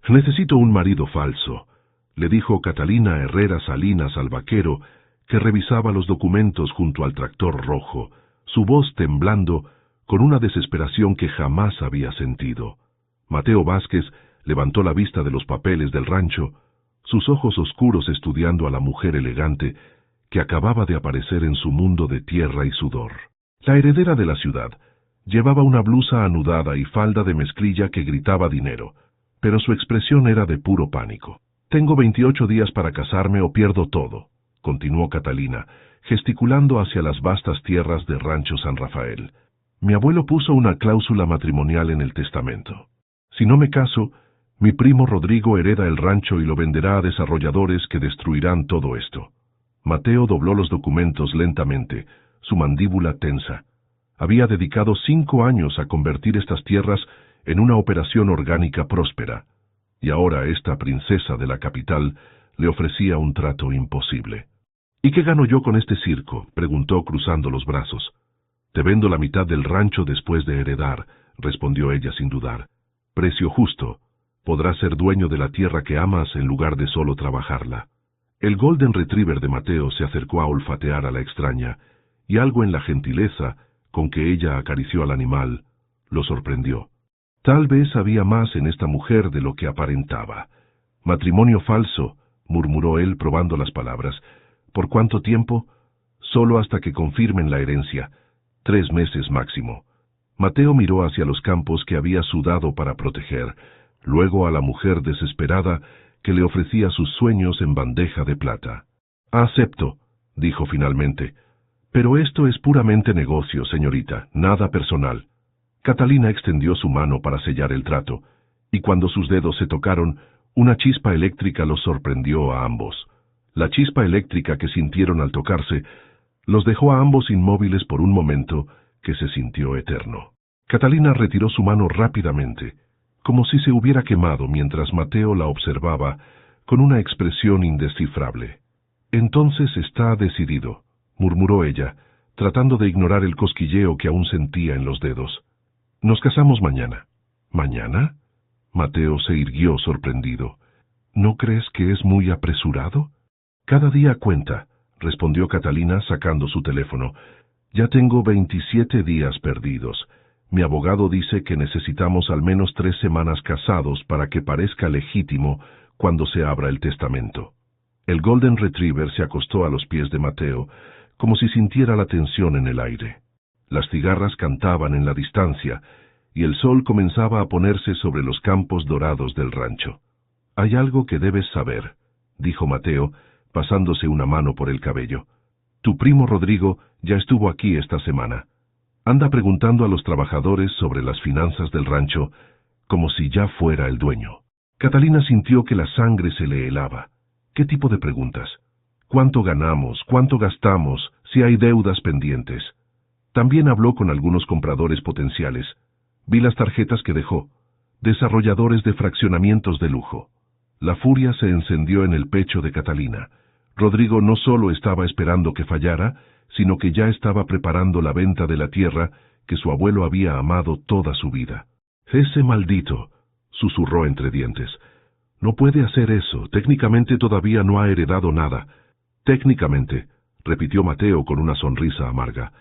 Necesito un marido falso, le dijo Catalina Herrera Salinas al vaquero, que revisaba los documentos junto al tractor rojo, su voz temblando con una desesperación que jamás había sentido. Mateo Vázquez levantó la vista de los papeles del rancho, sus ojos oscuros estudiando a la mujer elegante que acababa de aparecer en su mundo de tierra y sudor. La heredera de la ciudad llevaba una blusa anudada y falda de mezclilla que gritaba dinero, pero su expresión era de puro pánico. «Tengo 28 días para casarme o pierdo todo», continuó Catalina, gesticulando hacia las vastas tierras de Rancho San Rafael. «Mi abuelo puso una cláusula matrimonial en el testamento. Si no me caso, mi primo Rodrigo hereda el rancho y lo venderá a desarrolladores que destruirán todo esto». Mateo dobló los documentos lentamente, su mandíbula tensa. Había dedicado 5 años a convertir estas tierras en una operación orgánica próspera, y ahora esta princesa de la capital le ofrecía un trato imposible. «¿Y qué gano yo con este circo?», preguntó cruzando los brazos. «Te vendo la mitad del rancho después de heredar», respondió ella sin dudar. «Precio justo. Podrás ser dueño de la tierra que amas en lugar de solo trabajarla». El Golden Retriever de Mateo se acercó a olfatear a la extraña, y algo en la gentileza con que ella acarició al animal lo sorprendió. Tal vez había más en esta mujer de lo que aparentaba. «Matrimonio falso», murmuró él probando las palabras. «¿Por cuánto tiempo?» «Solo hasta que confirmen la herencia. 3 meses máximo». Mateo miró hacia los campos que había sudado para proteger, luego a la mujer desesperada que le ofrecía sus sueños en bandeja de plata. «Acepto», dijo finalmente. «Pero esto es puramente negocio, señorita, nada personal». Catalina extendió su mano para sellar el trato, y cuando sus dedos se tocaron, una chispa eléctrica los sorprendió a ambos. La chispa eléctrica que sintieron al tocarse los dejó a ambos inmóviles por un momento que se sintió eterno. Catalina retiró su mano rápidamente, como si se hubiera quemado mientras Mateo la observaba con una expresión indescifrable. «Entonces está decidido», murmuró ella, tratando de ignorar el cosquilleo que aún sentía en los dedos. «Nos casamos mañana». «¿Mañana?». Mateo se irguió sorprendido. «¿No crees que es muy apresurado?». «Cada día cuenta», respondió Catalina sacando su teléfono. «Ya tengo 27 días perdidos. Mi abogado dice que necesitamos al menos 3 semanas casados para que parezca legítimo cuando se abra el testamento». El Golden Retriever se acostó a los pies de Mateo, como si sintiera la tensión en el aire. Las cigarras cantaban en la distancia, y el sol comenzaba a ponerse sobre los campos dorados del rancho. «Hay algo que debes saber», dijo Mateo, pasándose una mano por el cabello. «Tu primo Rodrigo ya estuvo aquí esta semana. Anda preguntando a los trabajadores sobre las finanzas del rancho, como si ya fuera el dueño». Catalina sintió que la sangre se le helaba. ¿Qué tipo de preguntas? ¿Cuánto ganamos? ¿Cuánto gastamos? ¿Si hay deudas pendientes? También habló con algunos compradores potenciales. Vi las tarjetas que dejó. Desarrolladores de fraccionamientos de lujo. La furia se encendió en el pecho de Catalina. Rodrigo no solo estaba esperando que fallara, sino que ya estaba preparando la venta de la tierra que su abuelo había amado toda su vida. «Ese maldito», susurró entre dientes. «No puede hacer eso. Técnicamente todavía no ha heredado nada». «Técnicamente», repitió Mateo con una sonrisa amarga.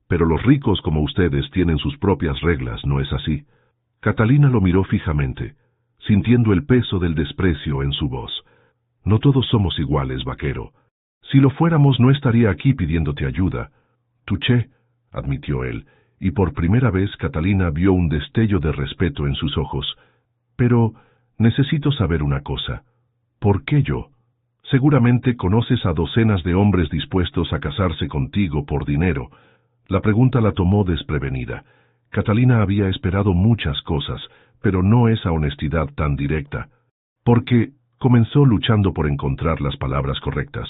«Pero los ricos como ustedes tienen sus propias reglas, ¿no es así?». Catalina lo miró fijamente, sintiendo el peso del desprecio en su voz. «No todos somos iguales, vaquero. Si lo fuéramos no estaría aquí pidiéndote ayuda». «Touché», admitió él, y por primera vez Catalina vio un destello de respeto en sus ojos. «Pero necesito saber una cosa. ¿Por qué yo? Seguramente conoces a docenas de hombres dispuestos a casarse contigo por dinero». La pregunta la tomó desprevenida. Catalina había esperado muchas cosas, pero no esa honestidad tan directa. «Porque», comenzó luchando por encontrar las palabras correctas,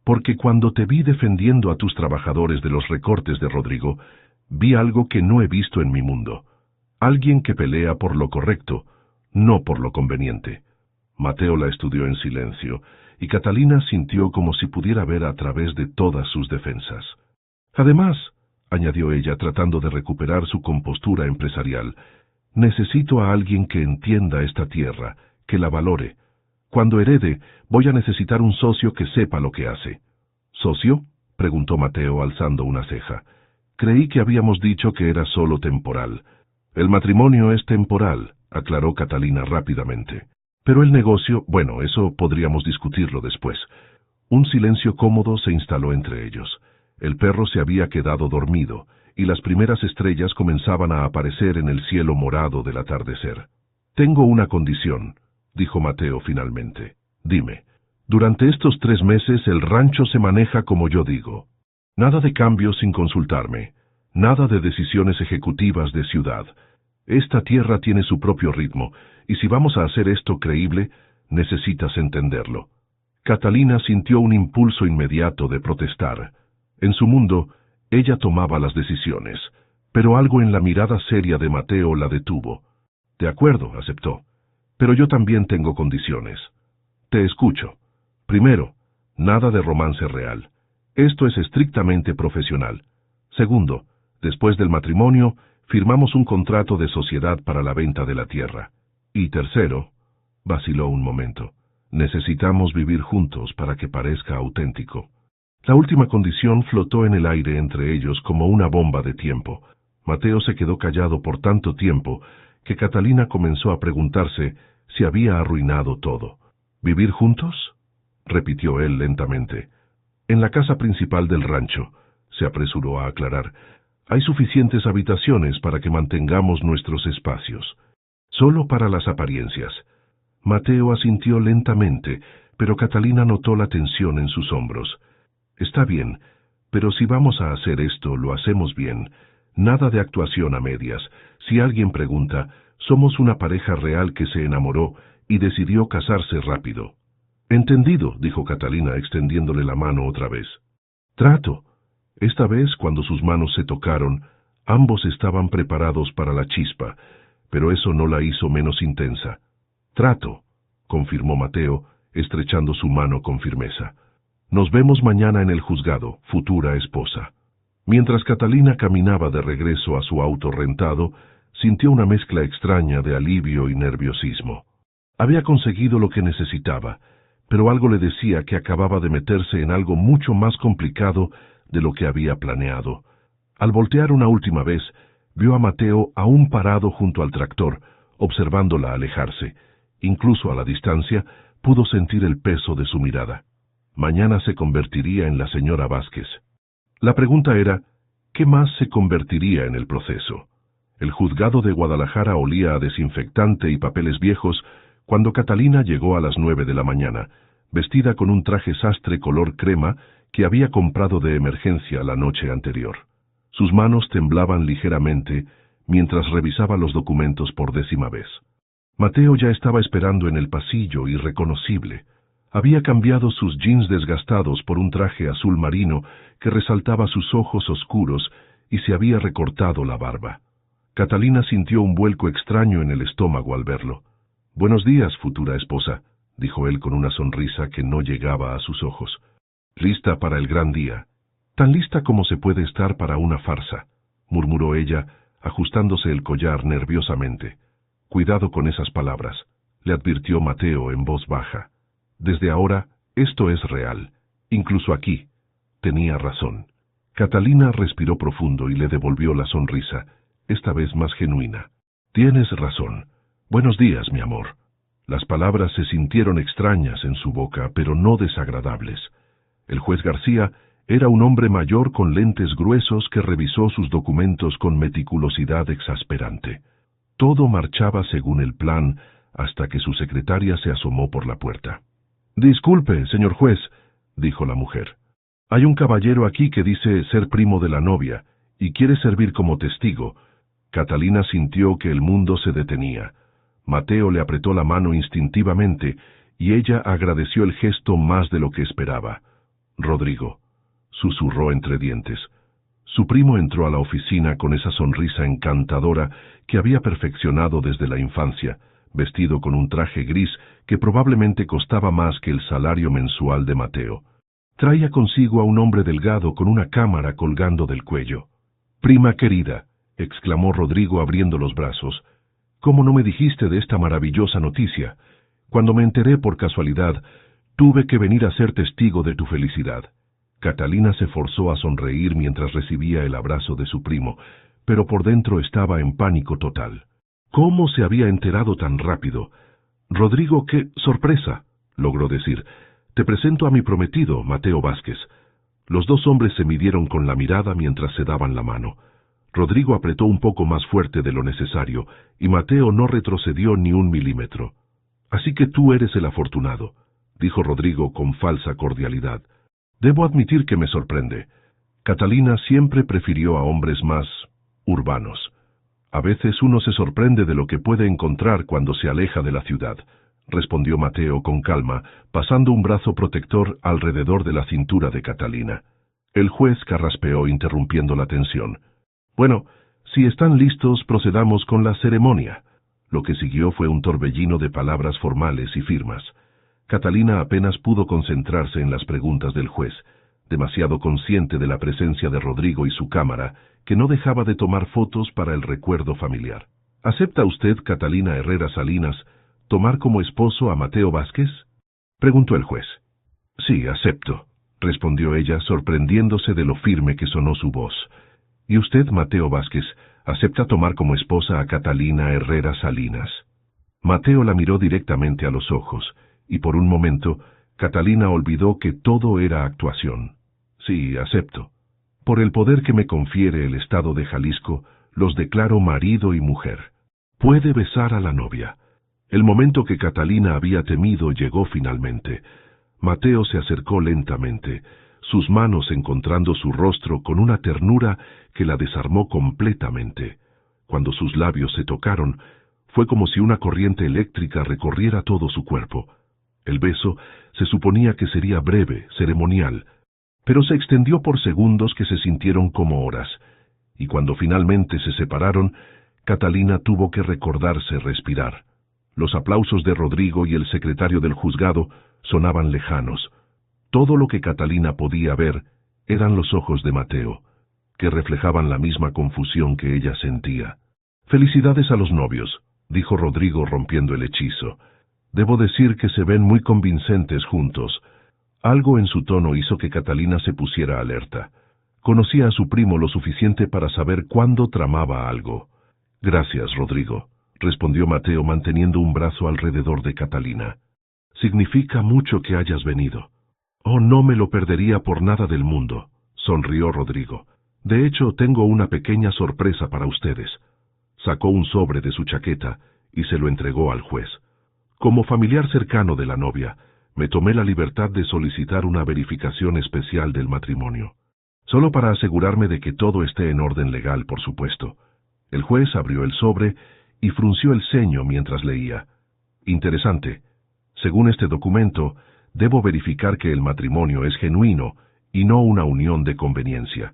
«porque cuando te vi defendiendo a tus trabajadores de los recortes de Rodrigo, vi algo que no he visto en mi mundo. Alguien que pelea por lo correcto, no por lo conveniente». Mateo la estudió en silencio, y Catalina sintió como si pudiera ver a través de todas sus defensas. «Además», añadió ella tratando de recuperar su compostura empresarial, «necesito a alguien que entienda esta tierra, que la valore. Cuando herede, voy a necesitar un socio que sepa lo que hace. ¿Socio?, preguntó Mateo alzando una ceja. Creí que habíamos dicho que era solo temporal. El matrimonio es temporal, aclaró Catalina rápidamente. Pero el negocio, bueno, eso podríamos discutirlo después. Un silencio cómodo se instaló entre ellos. El perro se había quedado dormido, y las primeras estrellas comenzaban a aparecer en el cielo morado del atardecer. Tengo una condición, dijo Mateo finalmente. Dime, durante estos 3 meses el rancho se maneja como yo digo. Nada de cambios sin consultarme, nada de decisiones ejecutivas de ciudad. Esta tierra tiene su propio ritmo, y si vamos a hacer esto creíble, necesitas entenderlo. Catalina sintió un impulso inmediato de protestar. En su mundo, ella tomaba las decisiones, pero algo en la mirada seria de Mateo la detuvo. De acuerdo, aceptó. Pero yo también tengo condiciones. Te escucho. Primero, nada de romance real. Esto es estrictamente profesional. Segundo, después del matrimonio, firmamos un contrato de sociedad para la venta de la tierra. Y tercero, vaciló un momento, necesitamos vivir juntos para que parezca auténtico. La última condición flotó en el aire entre ellos como una bomba de tiempo. Mateo se quedó callado por tanto tiempo que Catalina comenzó a preguntarse si había arruinado todo. ¿Vivir juntos?, repitió él lentamente. En la casa principal del rancho, se apresuró a aclarar, hay suficientes habitaciones para que mantengamos nuestros espacios. Solo para las apariencias. Mateo asintió lentamente, pero Catalina notó la tensión en sus hombros. Está bien, pero si vamos a hacer esto, lo hacemos bien. Nada de actuación a medias. Si alguien pregunta, somos una pareja real que se enamoró y decidió casarse rápido. Entendido, dijo Catalina extendiéndole la mano otra vez. Trato. Esta vez, cuando sus manos se tocaron, ambos estaban preparados para la chispa, pero eso no la hizo menos intensa. Trato, confirmó Mateo, estrechando su mano con firmeza. Nos vemos mañana en el juzgado, futura esposa. Mientras Catalina caminaba de regreso a su auto rentado, sintió una mezcla extraña de alivio y nerviosismo. Había conseguido lo que necesitaba, pero algo le decía que acababa de meterse en algo mucho más complicado de lo que había planeado. Al voltear una última vez, vio a Mateo aún parado junto al tractor, observándola alejarse. Incluso a la distancia, pudo sentir el peso de su mirada. Mañana se convertiría en la señora Vázquez. La pregunta era, ¿qué más se convertiría en el proceso? El juzgado de Guadalajara olía a desinfectante y papeles viejos cuando Catalina llegó a las 9 de la mañana, vestida con un traje sastre color crema que había comprado de emergencia la noche anterior. Sus manos temblaban ligeramente mientras revisaba los documentos por 10ª vez. Mateo ya estaba esperando en el pasillo, irreconocible. Había cambiado sus jeans desgastados por un traje azul marino que resaltaba sus ojos oscuros y se había recortado la barba. Catalina sintió un vuelco extraño en el estómago al verlo. «Buenos días, futura esposa», dijo él con una sonrisa que no llegaba a sus ojos. «¿Lista para el gran día?» «Tan lista como se puede estar para una farsa», murmuró ella, ajustándose el collar nerviosamente. «Cuidado con esas palabras», le advirtió Mateo en voz baja. «Desde ahora, esto es real. Incluso aquí». Tenía razón. Catalina respiró profundo y le devolvió la sonrisa, esta vez más genuina. «Tienes razón. Buenos días, mi amor». Las palabras se sintieron extrañas en su boca, pero no desagradables. El juez García era un hombre mayor con lentes gruesos que revisó sus documentos con meticulosidad exasperante. Todo marchaba según el plan hasta que su secretaria se asomó por la puerta. «Disculpe, señor juez», dijo la mujer. «Hay un caballero aquí que dice ser primo de la novia y quiere servir como testigo». Catalina sintió que el mundo se detenía. Mateo le apretó la mano instintivamente y ella agradeció el gesto más de lo que esperaba. «Rodrigo», susurró entre dientes. Su primo entró a la oficina con esa sonrisa encantadora que había perfeccionado desde la infancia, vestido con un traje gris que probablemente costaba más que el salario mensual de Mateo. Traía consigo a un hombre delgado con una cámara colgando del cuello. «Prima querida», exclamó Rodrigo abriendo los brazos, «¿cómo no me dijiste de esta maravillosa noticia? Cuando me enteré por casualidad, tuve que venir a ser testigo de tu felicidad. Catalina se forzó a sonreír mientras recibía el abrazo de su primo, pero por dentro estaba en pánico total. ¿Cómo se había enterado tan rápido? Rodrigo, qué sorpresa, logró decir. Te presento a mi prometido, Mateo Vázquez. Los dos hombres se midieron con la mirada mientras se daban la mano. Rodrigo apretó un poco más fuerte de lo necesario, y Mateo no retrocedió ni un milímetro. Así que tú eres el afortunado, dijo Rodrigo con falsa cordialidad. Debo admitir que me sorprende. Catalina siempre prefirió a hombres más urbanos. A veces uno se sorprende de lo que puede encontrar cuando se aleja de la ciudad, respondió Mateo con calma, pasando un brazo protector alrededor de la cintura de Catalina. El juez carraspeó interrumpiendo la tensión. Bueno, si están listos, procedamos con la ceremonia. Lo que siguió fue un torbellino de palabras formales y firmas. Catalina apenas pudo concentrarse en las preguntas del juez, demasiado consciente de la presencia de Rodrigo y su cámara, que no dejaba de tomar fotos para el recuerdo familiar. ¿Acepta usted, Catalina Herrera Salinas, tomar como esposo a Mateo Vázquez? Preguntó el juez. Sí, acepto, respondió ella, sorprendiéndose de lo firme que sonó su voz. ¿Y usted, Mateo Vázquez, acepta tomar como esposa a Catalina Herrera Salinas? Mateo la miró directamente a los ojos, y por un momento, Catalina olvidó que todo era actuación. Sí, acepto. Por el poder que me confiere el Estado de Jalisco, los declaro marido y mujer. Puede besar a la novia. El momento que Catalina había temido llegó finalmente. Mateo se acercó lentamente, sus manos encontrando su rostro con una ternura que la desarmó completamente. Cuando sus labios se tocaron, fue como si una corriente eléctrica recorriera todo su cuerpo. El beso se suponía que sería breve, ceremonial, pero se extendió por segundos que se sintieron como horas, y cuando finalmente se separaron, Catalina tuvo que recordarse respirar. Los aplausos de Rodrigo y el secretario del juzgado sonaban lejanos. Todo lo que Catalina podía ver eran los ojos de Mateo, que reflejaban la misma confusión que ella sentía. «Felicidades a los novios», dijo Rodrigo rompiendo el hechizo. «Debo decir que se ven muy convincentes juntos». Algo en su tono hizo que Catalina se pusiera alerta. Conocía a su primo lo suficiente para saber cuándo tramaba algo. «Gracias, Rodrigo», respondió Mateo manteniendo un brazo alrededor de Catalina. «Significa mucho que hayas venido». «Oh, no me lo perdería por nada del mundo», sonrió Rodrigo. «De hecho, tengo una pequeña sorpresa para ustedes». Sacó un sobre de su chaqueta y se lo entregó al juez. «Como familiar cercano de la novia, me tomé la libertad de solicitar una verificación especial del matrimonio. Solo para asegurarme de que todo esté en orden legal, por supuesto». El juez abrió el sobre y frunció el ceño mientras leía. «Interesante. Según este documento, debo verificar que el matrimonio es genuino y no una unión de conveniencia.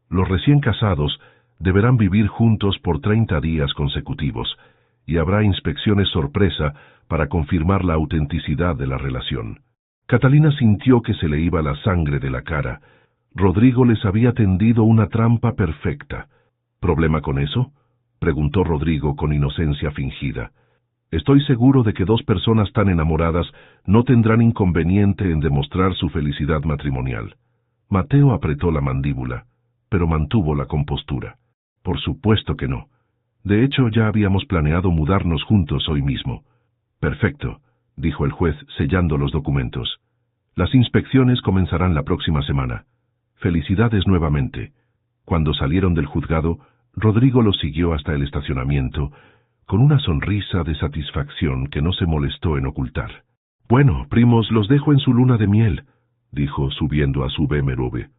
Los recién casados deberán vivir juntos por 30 días consecutivos, y habrá inspecciones sorpresa para confirmar la autenticidad de la relación». Catalina sintió que se le iba la sangre de la cara. Rodrigo les había tendido una trampa perfecta. ¿Problema con eso?, preguntó Rodrigo con inocencia fingida. «Estoy seguro de que dos personas tan enamoradas no tendrán inconveniente en demostrar su felicidad matrimonial». Mateo apretó la mandíbula, pero mantuvo la compostura. «Por supuesto que no. De hecho, ya habíamos planeado mudarnos juntos hoy mismo». «Perfecto», dijo el juez sellando los documentos. «Las inspecciones comenzarán la próxima semana. Felicidades nuevamente». Cuando salieron del juzgado, Rodrigo los siguió hasta el estacionamiento, con una sonrisa de satisfacción que no se molestó en ocultar. «Bueno, primos, los dejo en su luna de miel», dijo subiendo a su BMW.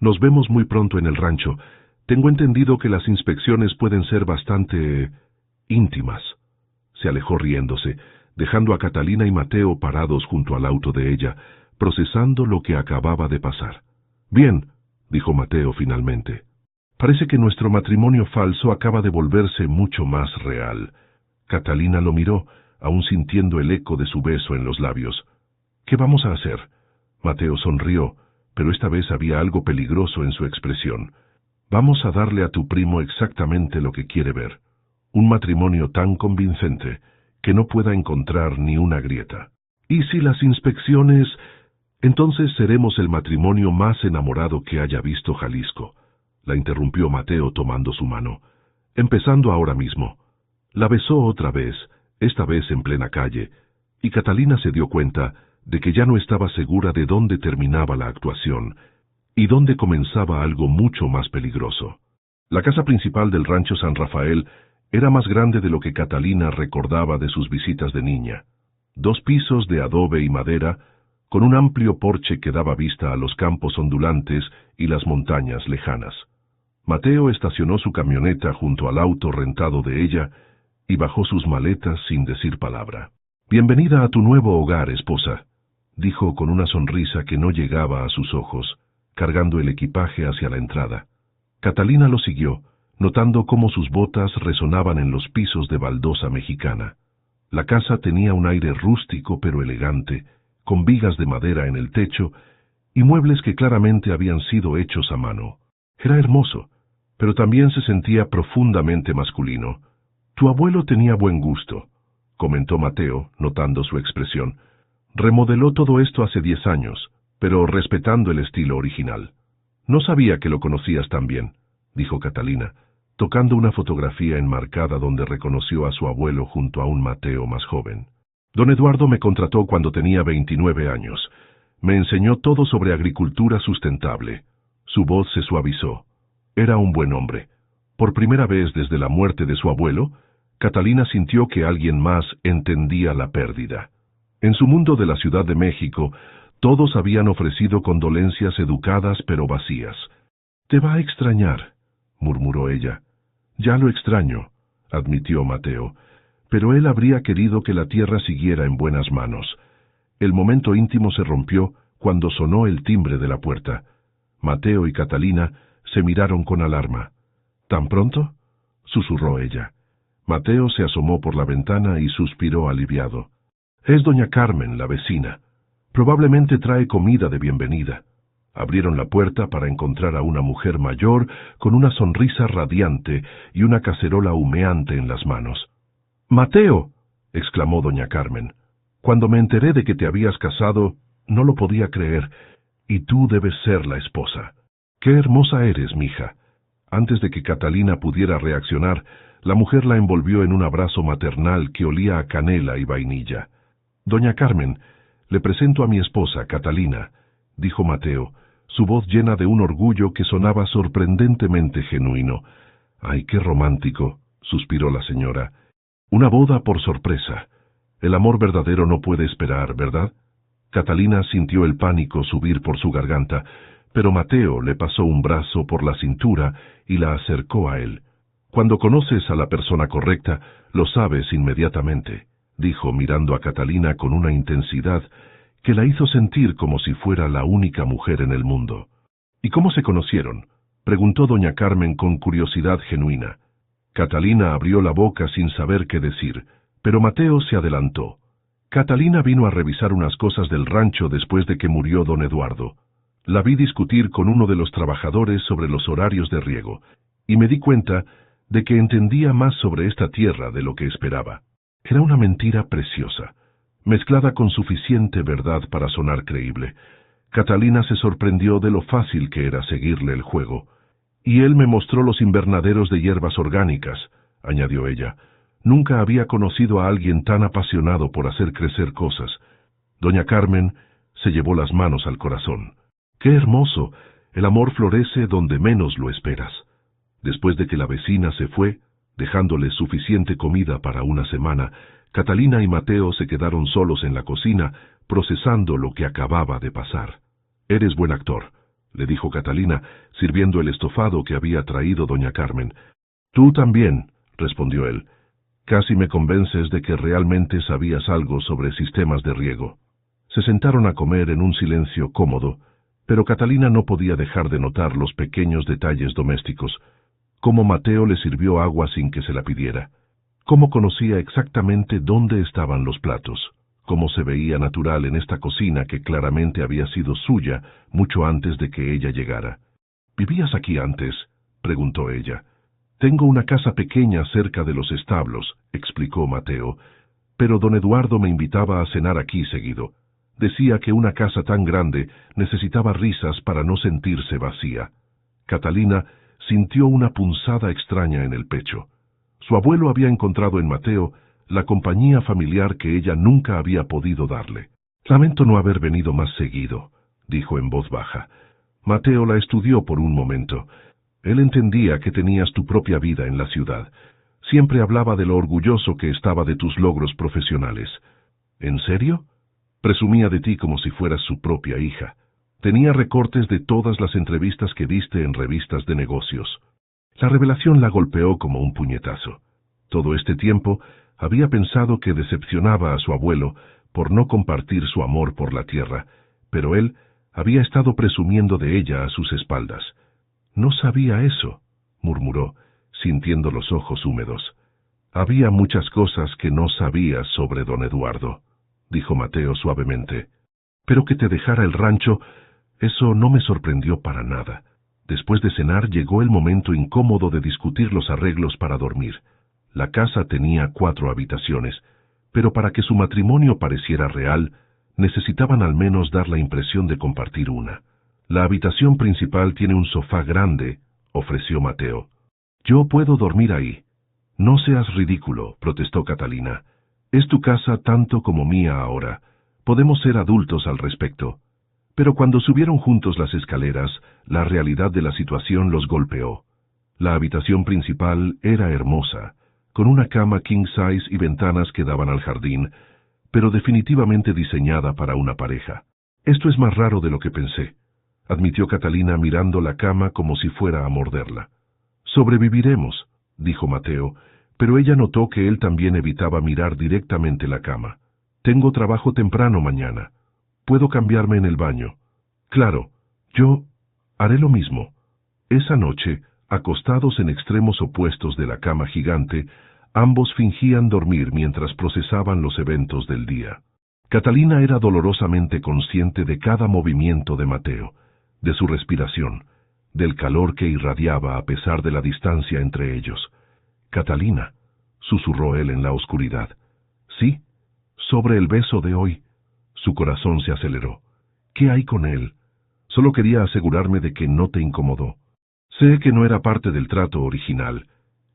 «Nos vemos muy pronto en el rancho. Tengo entendido que las inspecciones pueden ser bastante íntimas». Se alejó riéndose, dejando a Catalina y Mateo parados junto al auto de ella, procesando lo que acababa de pasar. «Bien», dijo Mateo finalmente. «Parece que nuestro matrimonio falso acaba de volverse mucho más real». Catalina lo miró, aún sintiendo el eco de su beso en los labios. «¿Qué vamos a hacer?». Mateo sonrió, pero esta vez había algo peligroso en su expresión. «Vamos a darle a tu primo exactamente lo que quiere ver. Un matrimonio tan convincente que no pueda encontrar ni una grieta. ¿Y si las inspecciones? Entonces seremos el matrimonio más enamorado que haya visto Jalisco, la interrumpió Mateo tomando su mano. Empezando ahora mismo. La besó otra vez, esta vez en plena calle, y Catalina se dio cuenta de que ya no estaba segura de dónde terminaba la actuación y dónde comenzaba algo mucho más peligroso. La casa principal del rancho San Rafael era más grande de lo que Catalina recordaba de sus visitas de niña. 2 pisos de adobe y madera, con un amplio porche que daba vista a los campos ondulantes y las montañas lejanas. Mateo estacionó su camioneta junto al auto rentado de ella y bajó sus maletas sin decir palabra. «Bienvenida a tu nuevo hogar, esposa», dijo con una sonrisa que no llegaba a sus ojos, cargando el equipaje hacia la entrada. Catalina lo siguió, notando cómo sus botas resonaban en los pisos de baldosa mexicana. La casa tenía un aire rústico pero elegante, con vigas de madera en el techo y muebles que claramente habían sido hechos a mano. Era hermoso, pero también se sentía profundamente masculino. «Tu abuelo tenía buen gusto», comentó Mateo, notando su expresión. «Remodeló todo esto hace 10 años, pero respetando el estilo original». «No sabía que lo conocías tan bien», dijo Catalina, tocando una fotografía enmarcada donde reconoció a su abuelo junto a un Mateo más joven. «Don Eduardo me contrató cuando tenía 29 años. Me enseñó todo sobre agricultura sustentable». Su voz se suavizó. Era un buen hombre. Por primera vez desde la muerte de su abuelo, Catalina sintió que alguien más entendía la pérdida. En su mundo de la Ciudad de México, todos habían ofrecido condolencias educadas pero vacías. «Te va a extrañar», murmuró ella. «Ya lo extraño», admitió Mateo, pero él habría querido que la tierra siguiera en buenas manos. El momento íntimo se rompió cuando sonó el timbre de la puerta. Mateo y Catalina se miraron con alarma. «¿Tan pronto?», susurró ella. Mateo se asomó por la ventana y suspiró aliviado. «Es doña Carmen, la vecina. Probablemente trae comida de bienvenida». Abrieron la puerta para encontrar a una mujer mayor con una sonrisa radiante y una cacerola humeante en las manos. «¡Mateo!», exclamó doña Carmen. «Cuando me enteré de que te habías casado, no lo podía creer, y tú debes ser la esposa. ¡Qué hermosa eres, mija!». Antes de que Catalina pudiera reaccionar, la mujer la envolvió en un abrazo maternal que olía a canela y vainilla. «Doña Carmen, le presento a mi esposa, Catalina», dijo Mateo, su voz llena de un orgullo que sonaba sorprendentemente genuino. «Ay, qué romántico», suspiró la señora. «Una boda por sorpresa. El amor verdadero no puede esperar, ¿verdad?». Catalina sintió el pánico subir por su garganta, pero Mateo le pasó un brazo por la cintura y la acercó a él. «Cuando conoces a la persona correcta, lo sabes inmediatamente», dijo mirando a Catalina con una intensidad que la hizo sentir como si fuera la única mujer en el mundo. «¿Y cómo se conocieron?», preguntó doña Carmen con curiosidad genuina. Catalina abrió la boca sin saber qué decir, pero Mateo se adelantó. «Catalina vino a revisar unas cosas del rancho después de que murió don Eduardo. La vi discutir con uno de los trabajadores sobre los horarios de riego, y me di cuenta de que entendía más sobre esta tierra de lo que esperaba. Era una mentira preciosa, mezclada con suficiente verdad para sonar creíble. Catalina se sorprendió de lo fácil que era seguirle el juego. Y él me mostró los invernaderos de hierbas orgánicas», añadió ella. «Nunca había conocido a alguien tan apasionado por hacer crecer cosas». Doña Carmen se llevó las manos al corazón. «¡Qué hermoso! El amor florece donde menos lo esperas». Después de que la vecina se fue, dejándole suficiente comida para una semana, Catalina y Mateo se quedaron solos en la cocina, procesando lo que acababa de pasar. «Eres buen actor», le dijo Catalina, sirviendo el estofado que había traído doña Carmen. «Tú también», respondió él. «Casi me convences de que realmente sabías algo sobre sistemas de riego». Se sentaron a comer en un silencio cómodo, pero Catalina no podía dejar de notar los pequeños detalles domésticos, cómo Mateo le sirvió agua sin que se la pidiera, cómo conocía exactamente dónde estaban los platos, cómo se veía natural en esta cocina que claramente había sido suya mucho antes de que ella llegara. «¿Vivías aquí antes?», preguntó ella. «Tengo una casa pequeña cerca de los establos», explicó Mateo. pero don Eduardo me invitaba a cenar aquí seguido. Decía que una casa tan grande necesitaba risas para no sentirse vacía. Catalina sintió una punzada extraña en el pecho. Su abuelo había encontrado en Mateo la compañía familiar que ella nunca había podido darle. «Lamento no haber venido más seguido», dijo en voz baja. Mateo la estudió por un momento. Él entendía que tenías tu propia vida en la ciudad. Siempre hablaba de lo orgulloso que estaba de tus logros profesionales. ¿En serio? Presumía de ti como si fueras su propia hija. Tenía recortes de todas las entrevistas que diste en revistas de negocios. La revelación la golpeó como un puñetazo. Todo este tiempo había pensado que decepcionaba a su abuelo por no compartir su amor por la tierra, pero él había estado presumiendo de ella a sus espaldas. «No sabía eso», murmuró, sintiendo los ojos húmedos. «Había muchas cosas que no sabías sobre don Eduardo», dijo Mateo suavemente. «Pero que te dejara el rancho, eso no me sorprendió para nada». Después de cenar llegó el momento incómodo de discutir los arreglos para dormir. La casa tenía 4 habitaciones, pero para que su matrimonio pareciera real, necesitaban al menos dar la impresión de compartir una. «La habitación principal tiene un sofá grande», ofreció Mateo. «Yo puedo dormir ahí». «No seas ridículo», protestó Catalina. «Es tu casa tanto como mía ahora. Podemos ser adultos al respecto». Pero cuando subieron juntos las escaleras, la realidad de la situación los golpeó. La habitación principal era hermosa, con una cama king size y ventanas que daban al jardín, pero definitivamente diseñada para una pareja. «Esto es más raro de lo que pensé», admitió Catalina mirando la cama como si fuera a morderla. «Sobreviviremos», dijo Mateo, pero ella notó que él también evitaba mirar directamente la cama. «Tengo trabajo temprano mañana. Puedo cambiarme en el baño». «Claro, yo haré lo mismo». Esa noche, acostados en extremos opuestos de la cama gigante, ambos fingían dormir mientras procesaban los eventos del día. Catalina era dolorosamente consciente de cada movimiento de Mateo, de su respiración, del calor que irradiaba a pesar de la distancia entre ellos. «Catalina», susurró él en la oscuridad. «Sí, sobre el beso de hoy». Su corazón se aceleró. «¿Qué hay con él? Solo quería asegurarme de que no te incomodó». «Sé que no era parte del trato original».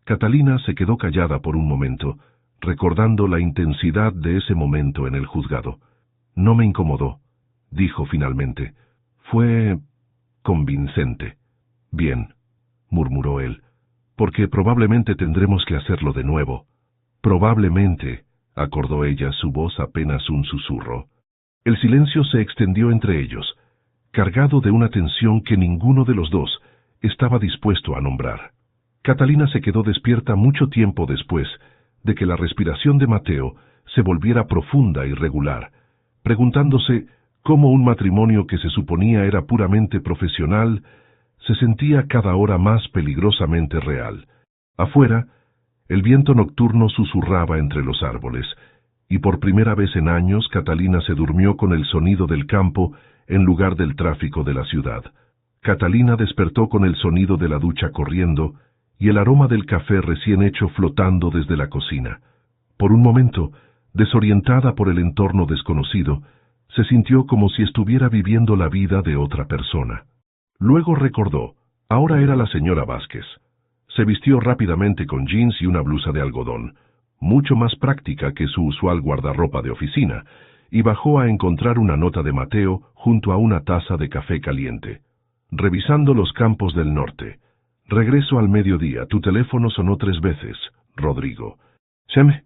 Catalina se quedó callada por un momento, recordando la intensidad de ese momento en el juzgado. «No me incomodó», dijo finalmente. «Fue convincente». «Bien», murmuró él, «porque probablemente tendremos que hacerlo de nuevo». «Probablemente», acordó ella, su voz apenas un susurro. El silencio se extendió entre ellos, cargado de una tensión que ninguno de los dos estaba dispuesto a nombrar. Catalina se quedó despierta mucho tiempo después de que la respiración de Mateo se volviera profunda y regular, preguntándose cómo un matrimonio que se suponía era puramente profesional se sentía cada hora más peligrosamente real. Afuera, el viento nocturno susurraba entre los árboles, y por primera vez en años Catalina se durmió con el sonido del campo en lugar del tráfico de la ciudad. Catalina despertó con el sonido de la ducha corriendo y el aroma del café recién hecho flotando desde la cocina. Por un momento, desorientada por el entorno desconocido, se sintió como si estuviera viviendo la vida de otra persona. Luego recordó, ahora era la señora Vázquez. Se vistió rápidamente con jeans y una blusa de algodón, mucho más práctica que su usual guardarropa de oficina, y bajó a encontrar una nota de Mateo junto a una taza de café caliente. Revisando los campos del norte. «Regreso al mediodía. Tu teléfono sonó 3 veces, Rodrigo». «Cheme».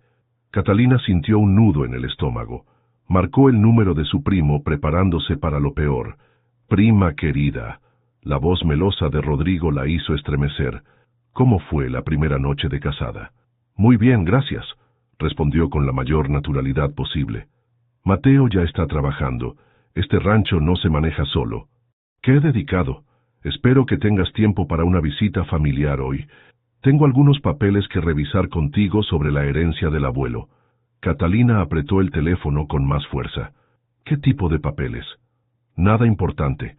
Catalina sintió un nudo en el estómago. Marcó el número de su primo preparándose para lo peor. «Prima querida». La voz melosa de Rodrigo la hizo estremecer. «¿Cómo fue la primera noche de casada?» «Muy bien, gracias», respondió con la mayor naturalidad posible. «Mateo ya está trabajando. Este rancho no se maneja solo». «Qué dedicado. Espero que tengas tiempo para una visita familiar hoy. Tengo algunos papeles que revisar contigo sobre la herencia del abuelo». Catalina apretó el teléfono con más fuerza. «¿Qué tipo de papeles?» «Nada importante.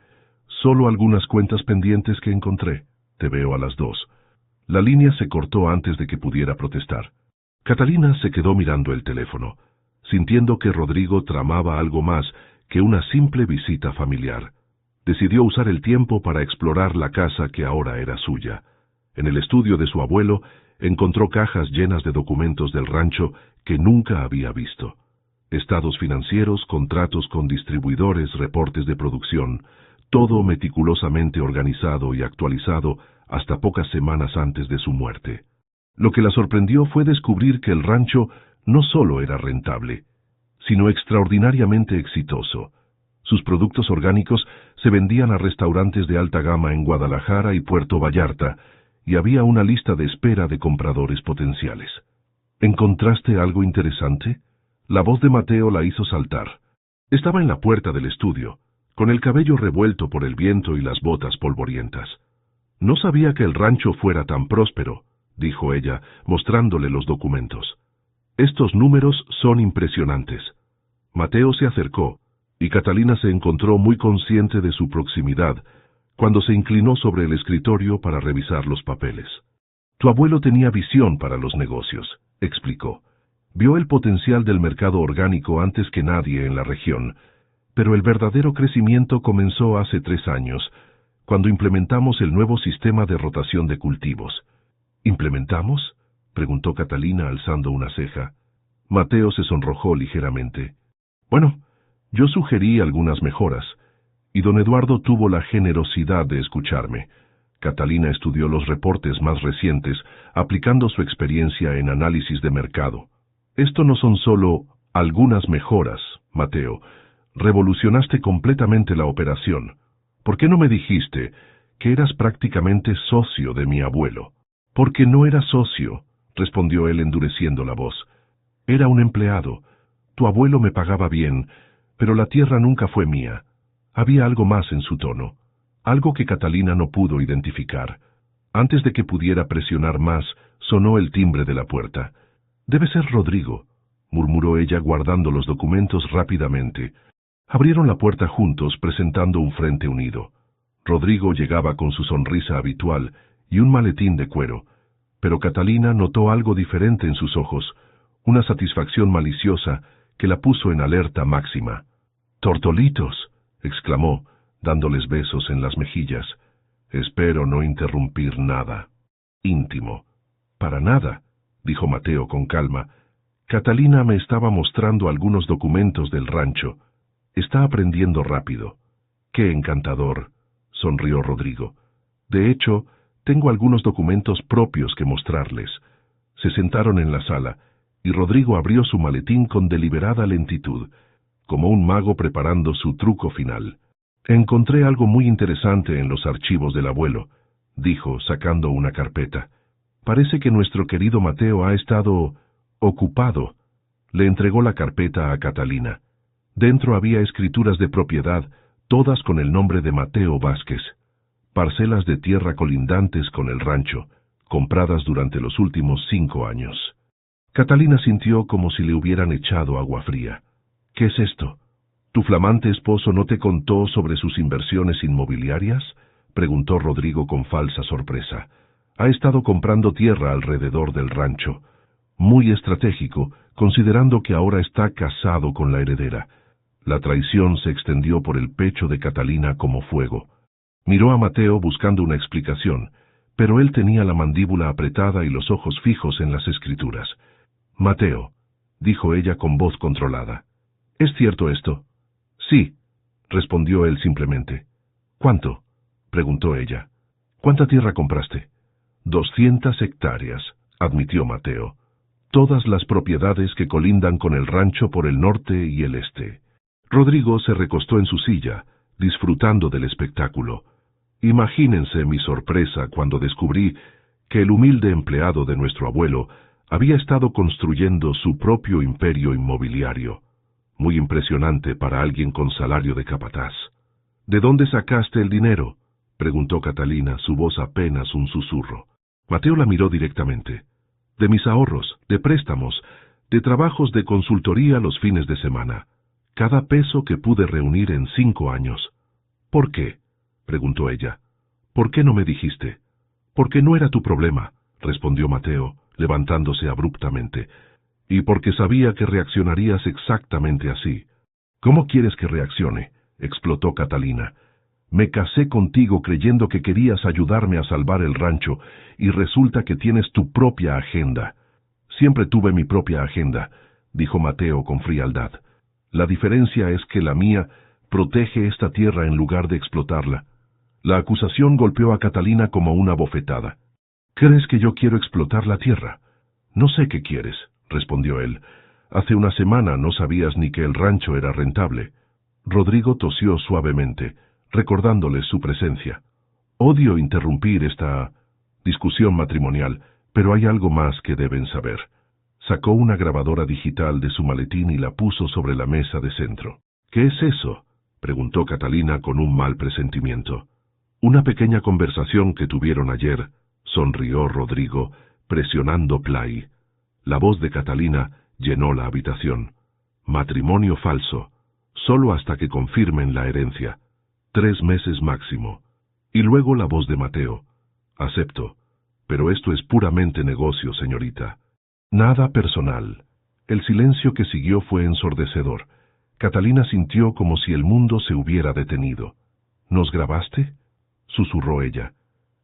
Solo algunas cuentas pendientes que encontré. Te veo a las 2». La línea se cortó antes de que pudiera protestar. Catalina se quedó mirando el teléfono. sintiendo que Rodrigo tramaba algo más que una simple visita familiar. Decidió usar el tiempo para explorar la casa que ahora era suya. En el estudio de su abuelo encontró cajas llenas de documentos del rancho que nunca había visto. Estados financieros, contratos con distribuidores, reportes de producción, todo meticulosamente organizado y actualizado hasta pocas semanas antes de su muerte. Lo que la sorprendió fue descubrir que el rancho no solo era rentable, sino extraordinariamente exitoso. Sus productos orgánicos se vendían a restaurantes de alta gama en Guadalajara y Puerto Vallarta, y había una lista de espera de compradores potenciales. ¿Encontraste algo interesante? La voz de Mateo la hizo saltar. Estaba en la puerta del estudio, con el cabello revuelto por el viento y las botas polvorientas. No sabía que el rancho fuera tan próspero, dijo ella, mostrándole los documentos. Estos números son impresionantes. Mateo se acercó, y Catalina se encontró muy consciente de su proximidad, cuando se inclinó sobre el escritorio para revisar los papeles. Tu abuelo tenía visión para los negocios, explicó. Vio el potencial del mercado orgánico antes que nadie en la región, pero el verdadero crecimiento comenzó hace 3 años, cuando implementamos el nuevo sistema de rotación de cultivos. ¿Implementamos?, preguntó Catalina alzando una ceja. Mateo se sonrojó ligeramente. Bueno, yo sugerí algunas mejoras, y don Eduardo tuvo la generosidad de escucharme. Catalina estudió los reportes más recientes, aplicando su experiencia en análisis de mercado. Esto no son solo algunas mejoras, Mateo. Revolucionaste completamente la operación. ¿Por qué no me dijiste que eras prácticamente socio de mi abuelo? Porque no era socio, respondió él endureciendo la voz. Era un empleado. Tu abuelo me pagaba bien, pero la tierra nunca fue mía. Había algo más en su tono, algo que Catalina no pudo identificar. Antes de que pudiera presionar más, sonó el timbre de la puerta. Debe ser Rodrigo, murmuró ella guardando los documentos rápidamente. Abrieron la puerta juntos presentando un frente unido. Rodrigo llegaba con su sonrisa habitual y un maletín de cuero, pero Catalina notó algo diferente en sus ojos, una satisfacción maliciosa que la puso en alerta máxima. «¡Tortolitos!», exclamó, dándoles besos en las mejillas. «Espero no interrumpir nada. Íntimo». «Para nada», dijo Mateo con calma. «Catalina me estaba mostrando algunos documentos del rancho. Está aprendiendo rápido». «Qué encantador», sonrió Rodrigo. «De hecho, tengo algunos documentos propios que mostrarles». Se sentaron en la sala, y Rodrigo abrió su maletín con deliberada lentitud, como un mago preparando su truco final. «Encontré algo muy interesante en los archivos del abuelo», dijo, sacando una carpeta. «Parece que nuestro querido Mateo ha estado ocupado». Le entregó la carpeta a Catalina. Dentro había escrituras de propiedad, todas con el nombre de Mateo Vázquez. Parcelas de tierra colindantes con el rancho, compradas durante los últimos 5 años. Catalina sintió como si le hubieran echado agua fría. «¿Qué es esto? ¿Tu flamante esposo no te contó sobre sus inversiones inmobiliarias?», preguntó Rodrigo con falsa sorpresa. «Ha estado comprando tierra alrededor del rancho. Muy estratégico, considerando que ahora está casado con la heredera». La traición se extendió por el pecho de Catalina como fuego. Miró a Mateo buscando una explicación, pero él tenía la mandíbula apretada y los ojos fijos en las escrituras. «Mateo», dijo ella con voz controlada. «¿Es cierto esto?». «Sí», respondió él simplemente. «¿Cuánto?», preguntó ella. «¿Cuánta tierra compraste?». 200 hectáreas, admitió Mateo. «Todas las propiedades que colindan con el rancho por el norte y el este». Rodrigo se recostó en su silla, disfrutando del espectáculo. Imagínense mi sorpresa cuando descubrí que el humilde empleado de nuestro abuelo había estado construyendo su propio imperio inmobiliario. Muy impresionante para alguien con salario de capataz. «¿De dónde sacaste el dinero?», preguntó Catalina, su voz apenas un susurro. Mateo la miró directamente. «De mis ahorros, de préstamos, de trabajos de consultoría los fines de semana. Cada peso que pude reunir en 5 años». «¿Por qué?», preguntó ella. «¿Por qué no me dijiste?». «Porque no era tu problema», respondió Mateo, levantándose abruptamente. y porque sabía que reaccionarías exactamente así. ¿Cómo quieres que reaccione?, explotó Catalina. Me casé contigo creyendo que querías ayudarme a salvar el rancho, y resulta que tienes tu propia agenda. Siempre tuve mi propia agenda, dijo Mateo con frialdad. La diferencia es que la mía protege esta tierra en lugar de explotarla. La acusación golpeó a Catalina como una bofetada. ¿Crees que yo quiero explotar la tierra? No sé qué quieres, respondió él. Hace una semana no sabías ni que el rancho era rentable. Rodrigo tosió suavemente, recordándoles su presencia. Odio interrumpir esta discusión matrimonial, pero hay algo más que deben saber. Sacó una grabadora digital de su maletín y la puso sobre la mesa de centro. ¿Qué es eso?, preguntó Catalina con un mal presentimiento. Una pequeña conversación que tuvieron ayer, sonrió Rodrigo, presionando play. La voz de Catalina llenó la habitación. Matrimonio falso, solo hasta que confirmen la herencia. 3 meses máximo. Y luego la voz de Mateo. Acepto, pero esto es puramente negocio, señorita. Nada personal. El silencio que siguió fue ensordecedor. Catalina sintió como si el mundo se hubiera detenido. ¿Nos grabaste?, susurró ella.